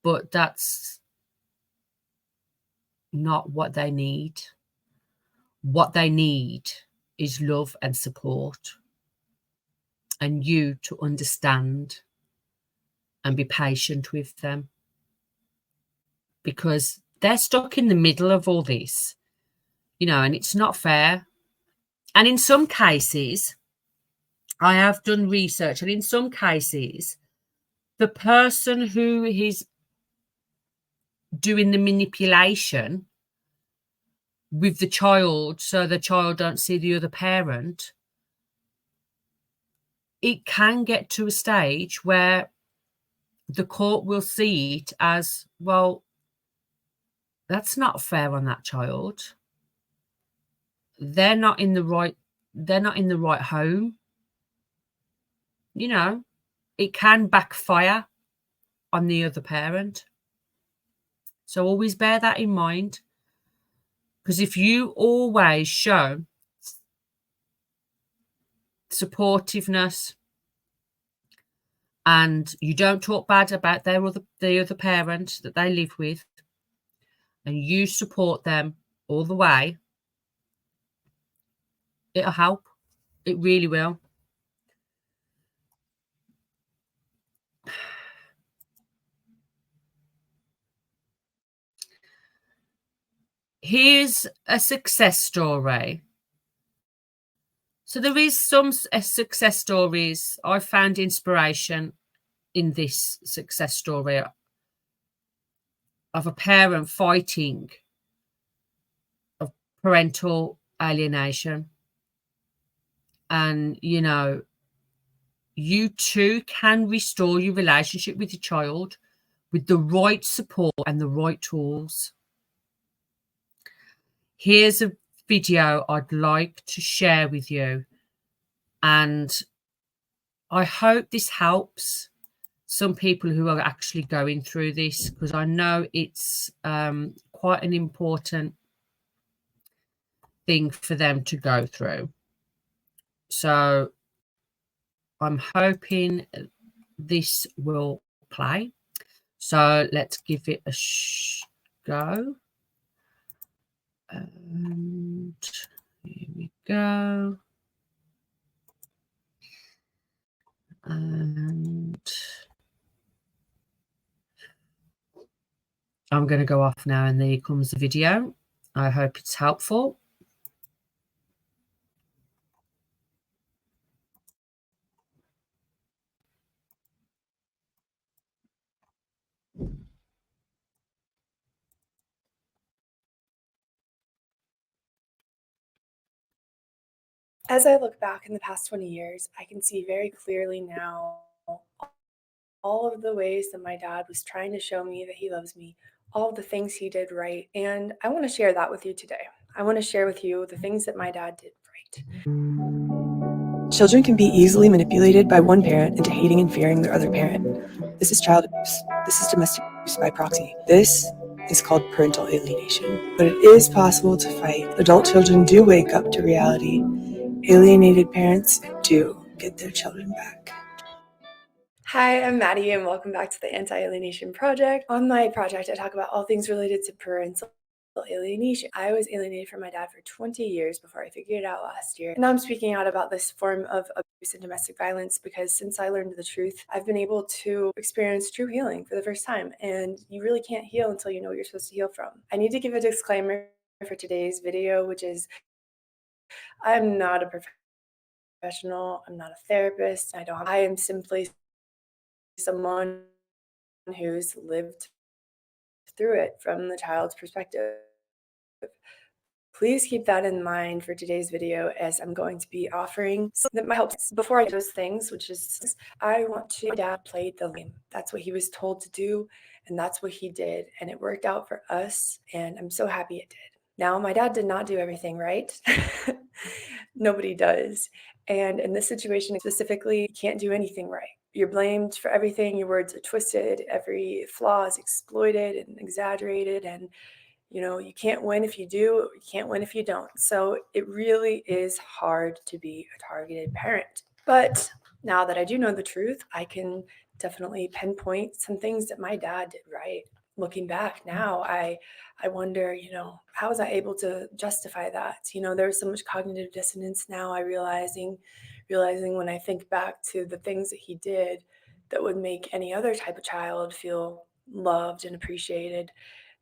but that's not what they need. What they need is love and support, and you to understand and be patient with them, because they're stuck in the middle of all this, and it's not fair. And in some cases, I have done research, and in some cases, the person who is doing the manipulation with the child, so the child don't see the other parent, it can get to a stage where the court will see it as, well, that's not fair on that child. They're not in the right home. you know, it can backfire on the other parent. So always bear that in mind. Because if you always show supportiveness and you don't talk bad about the other parent that they live with, and you support them all the way, it'll help. It really will. Here's a success story. So there is some success stories. I found inspiration in this success story of a parent fighting of parental alienation. And, you know, you too can restore your relationship with your child with the right support and the right tools. Here's a video I'd like to share with you, and I hope this helps some people who are actually going through this, because I know it's quite an important thing for them to go through. So I'm hoping this will play. So let's give it a go. And here we go. And I'm going to go off now, and there comes the video. I hope it's helpful. As I look back in the past 20 years, I can see very clearly now all of the ways that my dad was trying to show me that he loves me, all of the things he did right. And I want to share that with you today. I want to share with you the things that my dad did right. Children can be easily manipulated by one parent into hating and fearing their other parent. This is child abuse. This is domestic abuse by proxy. This is called parental alienation. But it is possible to fight. Adult children do wake up to reality. Alienated parents do get their children back. Hi, I'm Maddie, and welcome back to the Anti-Alienation Project. On my project, I talk about all things related to parental alienation. I was alienated from my dad for 20 years before I figured it out last year. And now I'm speaking out about this form of abuse and domestic violence because since I learned the truth, I've been able to experience true healing for the first time. And you really can't heal until you know what you're supposed to heal from. I need to give a disclaimer for today's video, which is I'm not a professional, I'm not a therapist, I am simply someone who's lived through it from the child's perspective. Please keep that in mind for today's video, as I'm going to be offering that might help. Before I do those things, which is I want to, my dad played the game. That's what he was told to do, and that's what he did, and it worked out for us, and I'm so happy it did. Now, my dad did not do everything right. Nobody does. And in this situation specifically, you can't do anything right. You're blamed for everything. Your words are twisted. Every flaw is exploited and exaggerated. And, you know, you can't win if you do. You can't win if you don't. So it really is hard to be a targeted parent. But now that I do know the truth, I can definitely pinpoint some things that my dad did right. Looking back now, I wonder, you know, how was I able to justify that? You know, there's so much cognitive dissonance now. Realizing when I think back to the things that he did that would make any other type of child feel loved and appreciated.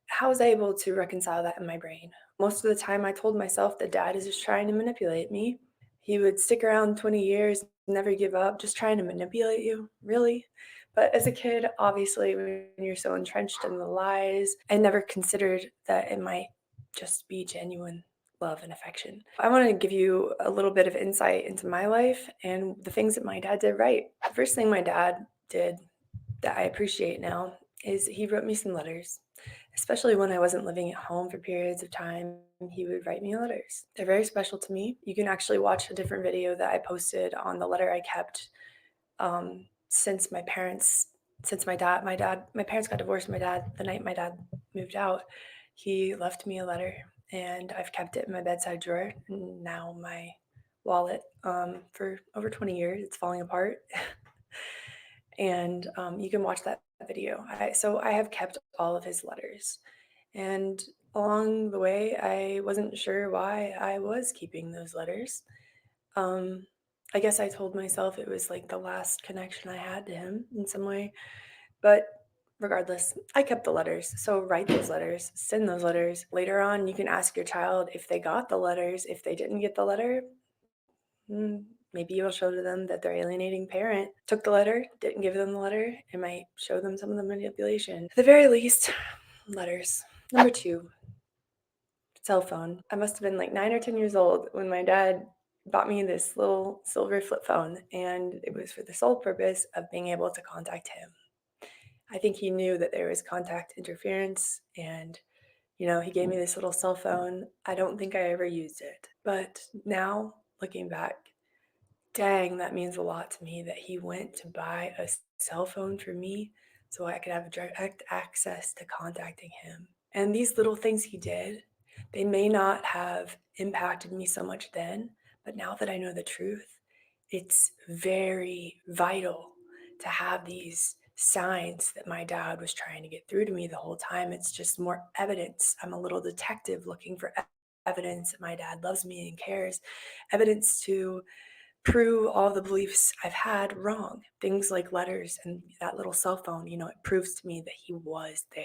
How was I able to reconcile that in my brain? Most of the time I told myself that dad is just trying to manipulate me. He would stick around 20 years, never give up, just trying to manipulate you. Really? But as a kid, obviously, when you're so entrenched in the lies, I never considered that it might just be genuine love and affection. I want to give you a little bit of insight into my life and the things that my dad did right. The first thing my dad did that I appreciate now is he wrote me some letters, especially when I wasn't living at home for periods of time. He would write me letters. They're very special to me. You can actually watch a different video that I posted on the letter I kept since my parents got divorced. The night my dad moved out, he left me a letter, and I've kept it in my bedside drawer, and now my wallet, for over 20 years. It's falling apart. And you can watch that video. So I have kept all of his letters, and along the way, I wasn't sure why I was keeping those letters. I guess I told myself it was like the last connection I had to him in some way. But regardless, I kept the letters. So write those letters, send those letters. Later on, you can ask your child if they got the letters. If they didn't get the letter, maybe you'll show to them that their alienating parent took the letter, didn't give them the letter. It might show them some of the manipulation. At the very least, letters. Number 2, cell phone. I must have been like 9 or 10 years old when my dad bought me this little silver flip phone, and it was for the sole purpose of being able to contact him. I think he knew that there was contact interference, and he gave me this little cell phone. I don't think I ever used it. But now, looking back, dang, that means a lot to me that he went to buy a cell phone for me so I could have direct access to contacting him. And these little things he did, they may not have impacted me so much then, but now that I know the truth, it's very vital to have these signs that my dad was trying to get through to me the whole time. It's just more evidence. I'm a little detective looking for evidence that my dad loves me and cares, evidence to prove all the beliefs I've had wrong. Things like letters and that little cell phone, it proves to me that he was there,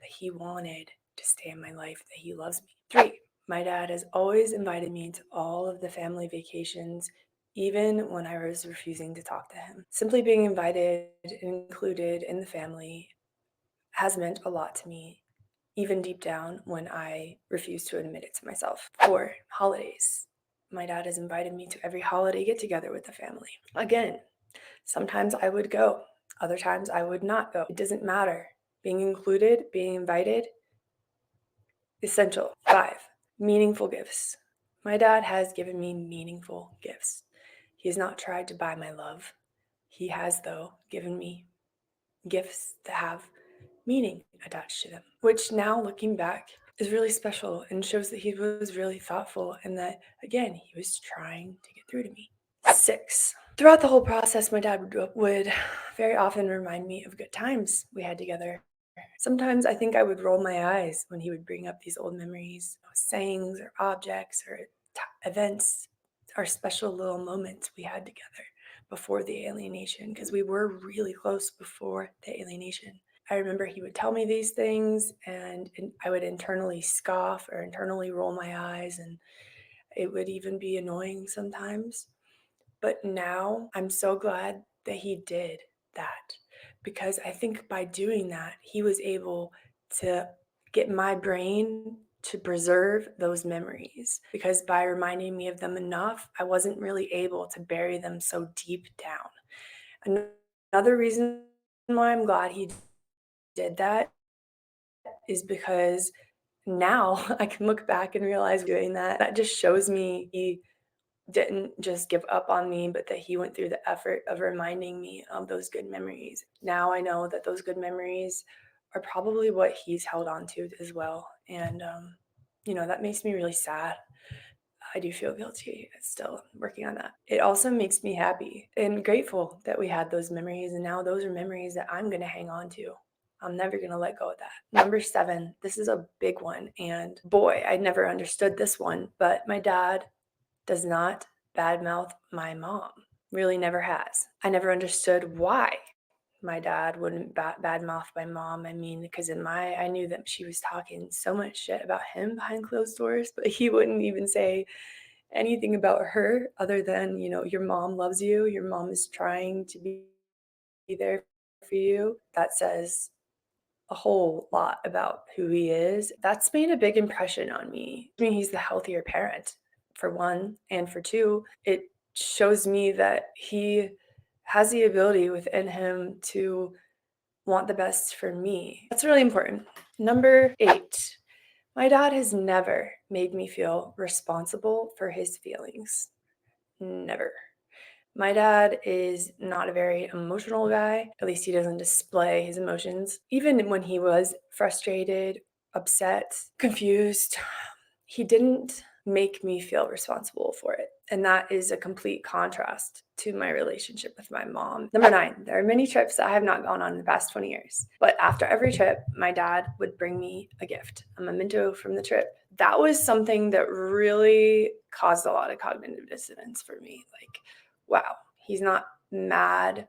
that he wanted to stay in my life, that he loves me. 3, my dad has always invited me to all of the family vacations, even when I was refusing to talk to him. Simply being invited and included in the family has meant a lot to me, even deep down when I refuse to admit it to myself. 4, holidays. My dad has invited me to every holiday get together with the family. Again, sometimes I would go, other times I would not go. It doesn't matter. Being included, being invited, essential. 5, meaningful gifts. My dad has given me meaningful gifts. He has not tried to buy my love. He has, though, given me gifts that have meaning attached to them, which now looking back is really special and shows that he was really thoughtful and that, again, he was trying to get through to me. 6, throughout the whole process, my dad would very often remind me of good times we had together. Sometimes I think I would roll my eyes when he would bring up these old memories, sayings or objects or events or special little moments we had together before the alienation, because we were really close before the alienation. I remember he would tell me these things and I would internally scoff or internally roll my eyes, and it would even be annoying sometimes. But now I'm so glad that he did that, because I think by doing that, he was able to get my brain to preserve those memories, because by reminding me of them enough, I wasn't really able to bury them so deep down. Another reason why I'm glad he did that is because now I can look back and realize doing that just shows me he didn't just give up on me, but that he went through the effort of reminding me of those good memories. Now I know that those good memories are probably what he's held on to as well. And, that makes me really sad. I do feel guilty. Still working on that. It also makes me happy and grateful that we had those memories. And now those are memories that I'm going to hang on to. I'm never going to let go of that. Number 7, this is a big one. And boy, I never understood this one, but my dad does not badmouth my mom. Really never has. I never understood why my dad wouldn't badmouth my mom. I mean, because I knew that she was talking so much shit about him behind closed doors, but he wouldn't even say anything about her other than, your mom loves you. Your mom is trying to be there for you. That says a whole lot about who he is. That's made a big impression on me. I mean, he's the healthier parent, for one, and for two, it shows me that he has the ability within him to want the best for me. That's really important. Number 8, my dad has never made me feel responsible for his feelings. Never. My dad is not a very emotional guy. At least he doesn't display his emotions. Even when he was frustrated, upset, confused, he didn't make me feel responsible for it. And that is a complete contrast to my relationship with my mom. Number 9, there are many trips that I have not gone on in the past 20 years. But after every trip, my dad would bring me a gift, a memento from the trip. That was something that really caused a lot of cognitive dissonance for me. Like, wow, he's not mad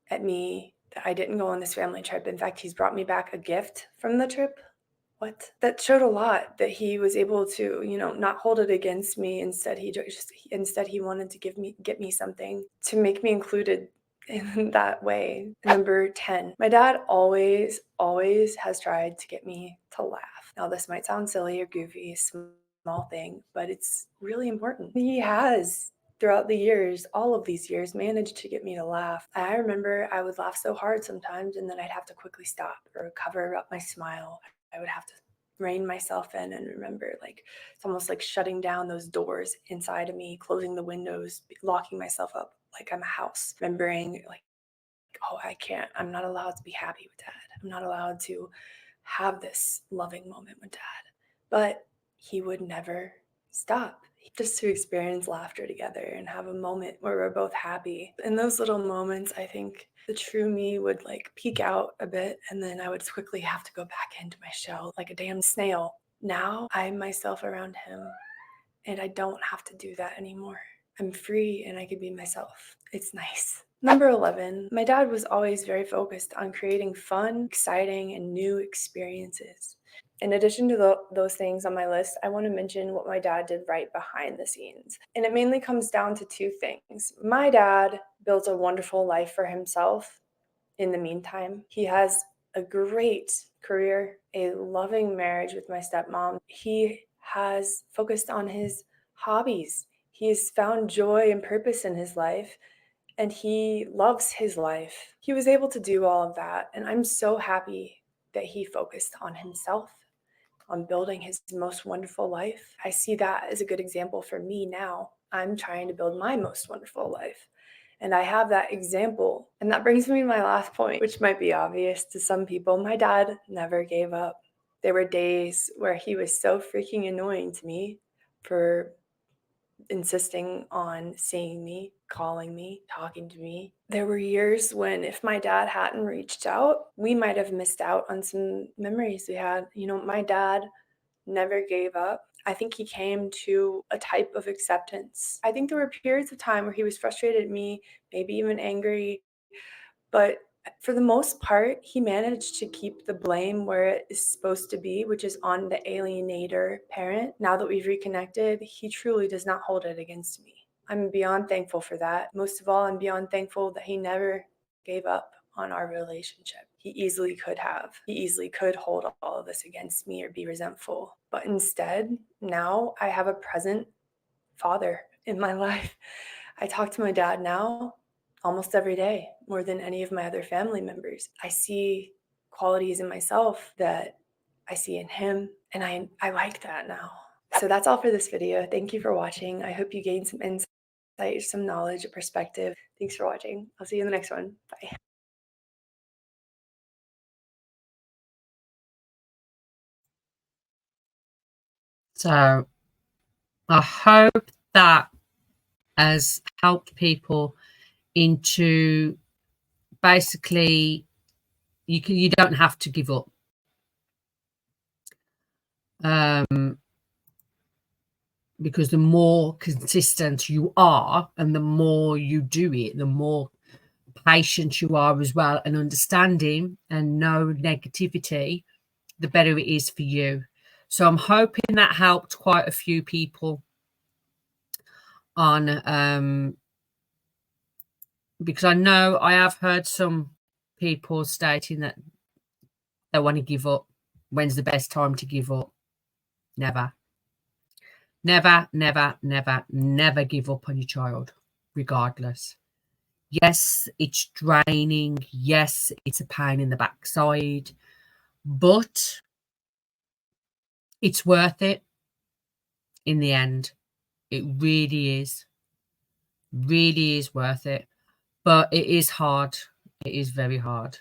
at me that I didn't go on this family trip. In fact, he's brought me back a gift from the trip. What? That showed a lot, that he was able to, not hold it against me. Instead, he wanted to get me something to make me included in that way. Number 10, my dad always has tried to get me to laugh. Now, this might sound silly or goofy, small thing, but it's really important. He has, throughout the years, all of these years, managed to get me to laugh. I remember I would laugh so hard sometimes, and then I'd have to quickly stop or cover up my smile. I would have to rein myself in and remember, like, it's almost like shutting down those doors inside of me, closing the windows, locking myself up like I'm a house, remembering, like, oh, I'm not allowed to be happy with dad. I'm not allowed to have this loving moment with dad. But he would never stop, just to experience laughter together and have a moment where we're both happy. In those little moments, I think the true me would like peek out a bit, and then I would quickly have to go back into my shell like a damn snail. Now I'm myself around him, and I don't have to do that anymore. I'm free and I can be myself. It's nice. Number 11, my dad was always very focused on creating fun, exciting, and new experiences. In addition to those things on my list, I want to mention what my dad did right behind the scenes. And it mainly comes down to 2 things. My dad built a wonderful life for himself. In the meantime, he has a great career, a loving marriage with my stepmom. He has focused on his hobbies. He has found joy and purpose in his life, and he loves his life. He was able to do all of that, and I'm so happy that he focused on himself, on building his most wonderful life. I see that as a good example for me now. I'm trying to build my most wonderful life, and I have that example. And that brings me to my last point, which might be obvious to some people. My dad never gave up. There were days where he was so freaking annoying to me for insisting on seeing me, calling me, talking to me. There were years when if my dad hadn't reached out, we might have missed out on some memories we had. My dad never gave up. I think he came to a type of acceptance. I think there were periods of time where he was frustrated at me, maybe even angry, but for the most part, he managed to keep the blame where it is supposed to be, which is on the alienator parent. Now that we've reconnected, he truly does not hold it against me. I'm beyond thankful for that. Most of all, I'm beyond thankful that he never gave up on our relationship. He easily could have. He easily could hold all of this against me or be resentful. But instead, now I have a present father in my life. I talk to my dad now almost every day, more than any of my other family members. I see qualities in myself that I see in him, and I like that now. So that's all for this video. Thank you for watching. I hope you gained some insight, some knowledge, a perspective. Thanks for watching. I'll see you in the next one. Bye. So I hope that has helped people into basically you don't have to give up. Because the more consistent you are and the more you do it, the more patient you are as well, and understanding and no negativity, the better it is for you. So I'm hoping that helped quite a few people on because I know I have heard some people stating that they want to give up. When's the best time to give up? Never. Never, never, never, never give up on your child, regardless. Yes, it's draining. Yes, it's a pain in the backside, but it's worth it in the end. It really is. Really is worth it. But it is hard. It is very hard.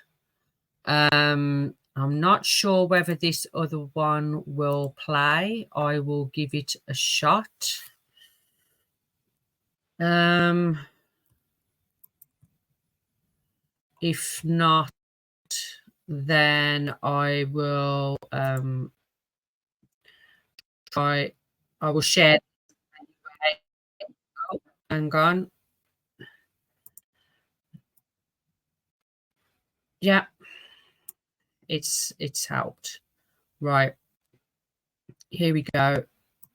I'm not sure whether this other one will play. I will give it a shot. If not, then I will I will share. Oh, hang on. Yeah, it's helped. Right, here we go.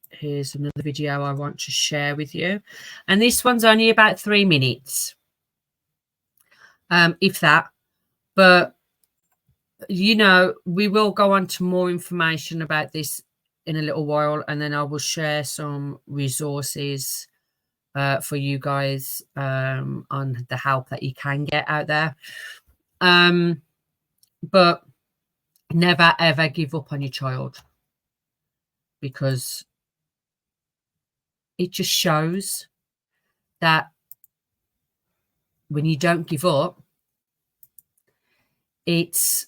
Here's another video I want to share with you, and this one's only about 3 minutes, if that. But you know, we will go on to more information about this in a little while, and then I will share some resources for you guys on the help that you can get out there. But never ever give up on your child, because it just shows that when you don't give up, it's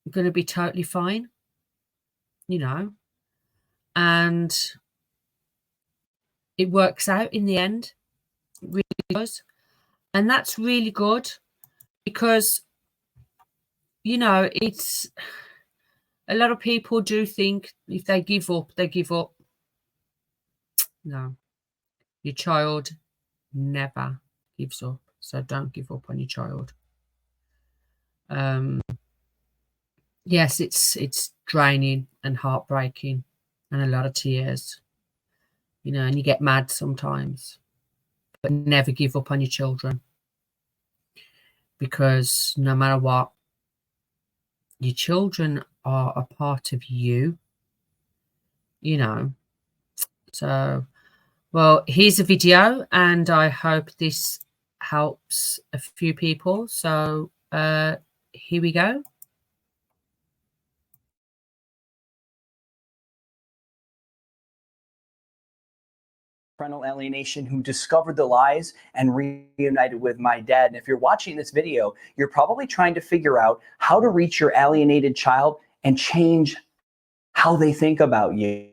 going to be totally fine, you know, and it works out in the end. It really does. And that's really good, because, you know, it's a lot of people do think if they give up, they give up. No, your child never gives up. So don't give up on your child. Yes, it's draining and heartbreaking and a lot of tears, you know, and you get mad sometimes, but never give up on your children, because no matter what, your children are a part of you, you know. So, well, here's a video, and I hope this helps a few people. So here we go. Parental Alienation, who discovered the lies and reunited with my dad. And if you're watching this video, you're probably trying to figure out how to reach your alienated child and change how they think about you.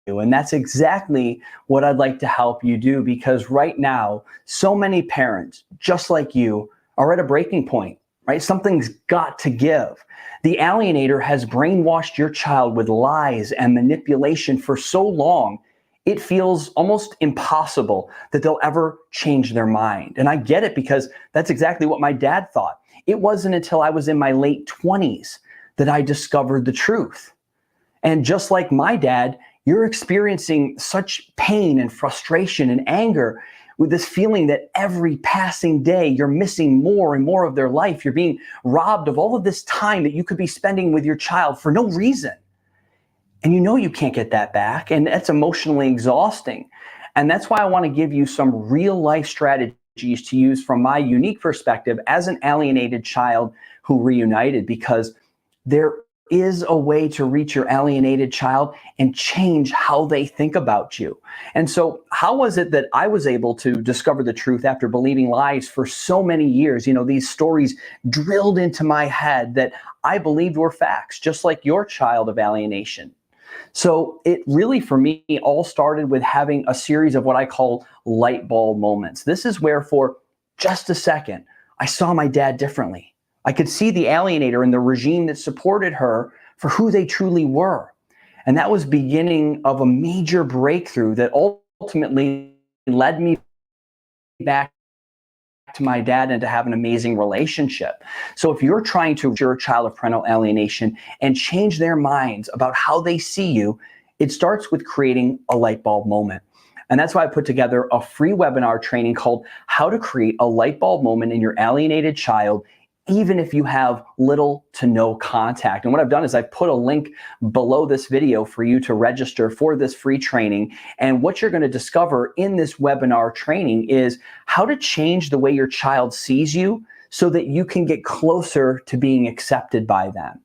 And that's exactly what I'd like to help you do, because right now, so many parents, just like you, are at a breaking point, right? Something's got to give. The alienator has brainwashed your child with lies and manipulation for so long, it feels almost impossible that they'll ever change their mind. And I get it, because that's exactly what my dad thought. It wasn't until I was in my late 20s that I discovered the truth. And just like my dad, you're experiencing such pain and frustration and anger with this feeling that every passing day you're missing more and more of their life. You're being robbed of all of this time that you could be spending with your child for no reason. And you know you can't get that back, and that's emotionally exhausting. And that's why I want to give you some real life strategies to use from my unique perspective as an alienated child who reunited, because there is a way to reach your alienated child and change how they think about you. And so how was it that I was able to discover the truth after believing lies for so many years? You know, these stories drilled into my head that I believed were facts, just like your child of alienation. So it really, for me, all started with having a series of what I call light bulb moments. This is where for just a second, I saw my dad differently. I could see the alienator and the regime that supported her for who they truly were. And that was beginning of a major breakthrough that ultimately led me back to my dad and to have an amazing relationship. So if you're trying to cure a child of parental alienation and change their minds about how they see you, it starts with creating a light bulb moment. And that's why I put together a free webinar training called How to Create a Light Bulb Moment in Your Alienated Child, even if you have little to no contact. And what I've done is I've put a link below this video for you to register for this free training. And what you're going to discover in this webinar training is how to change the way your child sees you so that you can get closer to being accepted by them.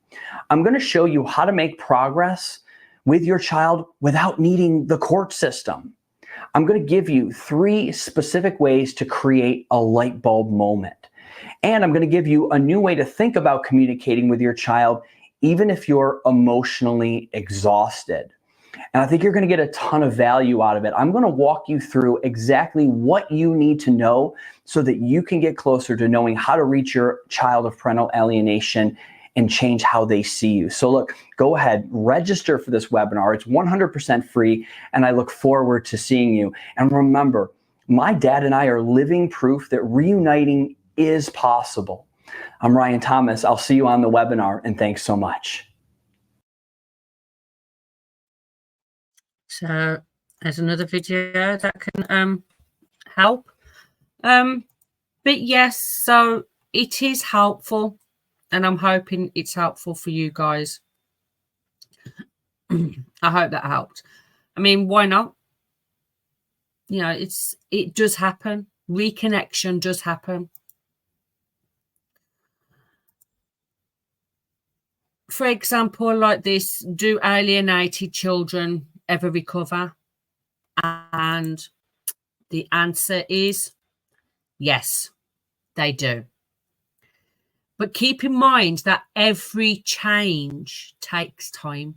I'm going to show you how to make progress with your child without needing the court system. I'm going to give you 3 specific ways to create a light bulb moment. And I'm going to give you a new way to think about communicating with your child, even if you're emotionally exhausted. And I think you're going to get a ton of value out of it. I'm going to walk you through exactly what you need to know so that you can get closer to knowing how to reach your child of parental alienation and change how they see you. So look, go ahead, register for this webinar. It's 100% free, and I look forward to seeing you. And remember, my dad and I are living proof that reuniting is possible. I'm Ryan Thomas. I'll see you on the webinar, and thanks so much. So there's another video that can help. But yes, so it is helpful, and I'm hoping it's helpful for you guys. I hope that helped. I mean, why not? You know, it does happen. Reconnection does happen. For example, like this, do alienated children ever recover? And the answer is yes, they do. But keep in mind that every change takes time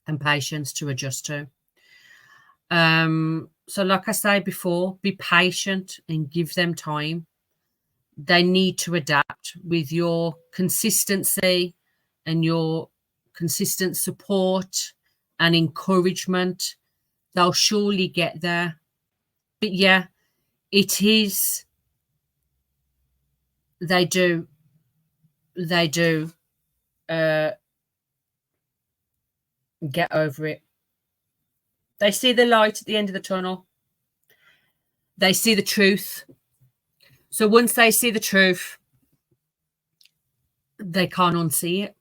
and patience to adjust to. So like I said before, be patient and give them time. They need to adapt with your consistency and your consistent support and encouragement. They'll surely get there. But yeah, it is, they do get over it. They see the light at the end of the tunnel. They see the truth. So once they see the truth, they can't unsee it.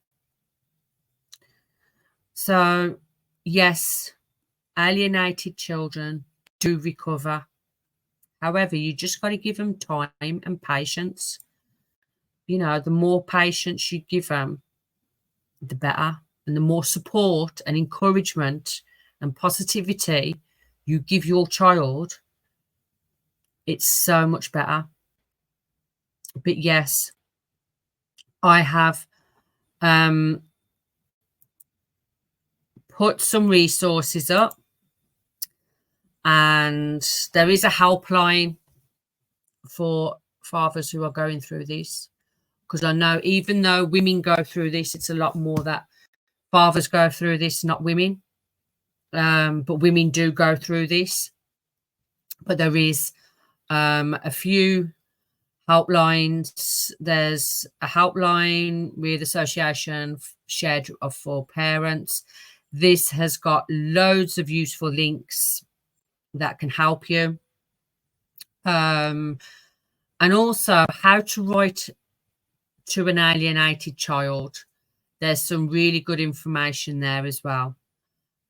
So yes, alienated children do recover. However, you just got to give them time and patience. You know, the more patience you give them, the better. And the more support and encouragement and positivity you give your child, it's so much better. But yes, I have put some resources up, and there is a helpline for fathers who are going through this, because I know even though women go through this, it's a lot more that fathers go through this, not women. But women do go through this. But there is a few helplines. There's a helpline with Association Shared for Parents. This has got loads of useful links that can help you. And also how to write to an alienated child. There's some really good information there as well.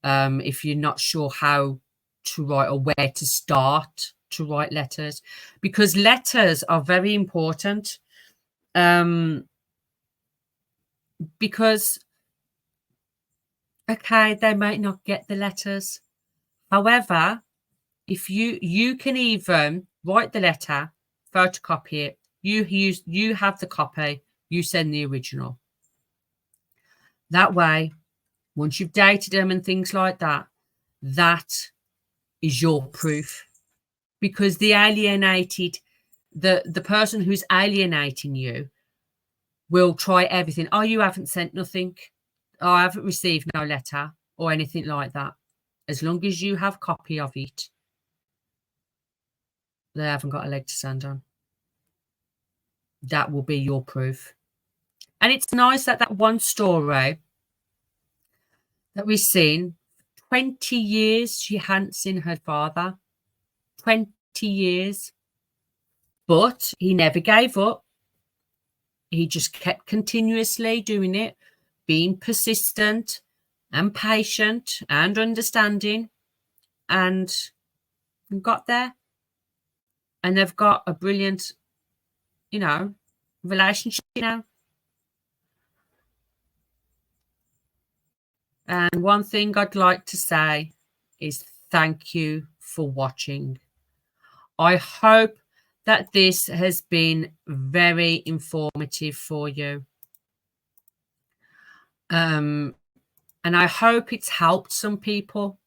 If you're not sure how to write or where to start to write letters, because letters are very important. Because, okay, they might not get the letters. However, if you can even write the letter, photocopy it, you have the copy, you send the original. That way, once you've dated them and things like that, that is your proof. Because the alienated, the person who's alienating you will try everything. Oh, you haven't sent nothing. Oh, I haven't received no letter or anything like that. As long as you have copy of it, they haven't got a leg to stand on. That will be your proof. And it's nice that that one story that we've seen, 20 years she hadn't seen her father. 20 years. But he never gave up. He just kept continuously doing it, being persistent and patient and understanding, and got there. And they've got a brilliant, you know, relationship now. And one thing I'd like to say is thank you for watching. I hope that this has been very informative for you. And I hope it's helped some people,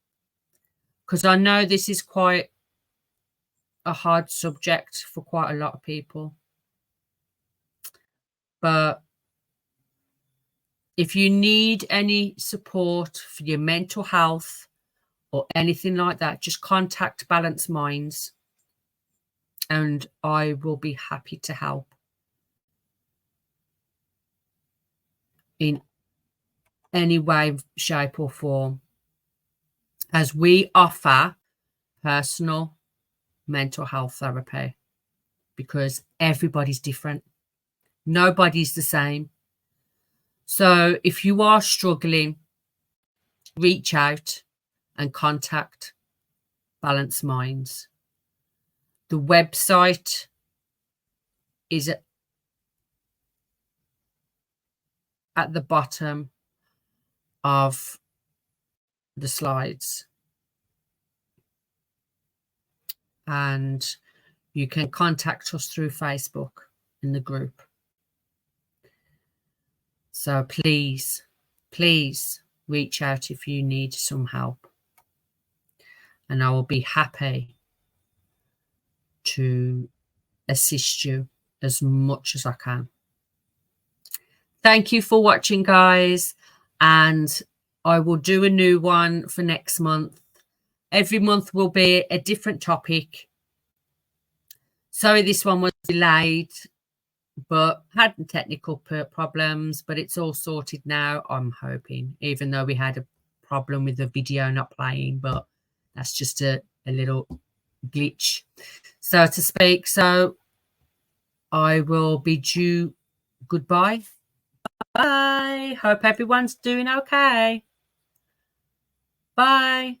because I know this is quite a hard subject for quite a lot of people. But if you need any support for your mental health or anything like that, just contact Balanced Minds and I will be happy to help in any way, shape or form, as we offer personal mental health therapy, because everybody's different. Nobody's the same. So if you are struggling, reach out and contact Balanced Minds. The website is at the bottom of the slides, and you can contact us through Facebook in the group. So please reach out if you need some help, and I will be happy to assist you as much as I can. Thank you for watching, guys, and I will do a new one for next month. Every month will be a different topic. Sorry this one was delayed, but had technical problems, but it's all sorted now, I'm hoping, even though we had a problem with the video not playing, but that's just a little glitch, so to speak. So I will bid you goodbye. Bye. Hope everyone's doing okay. Bye.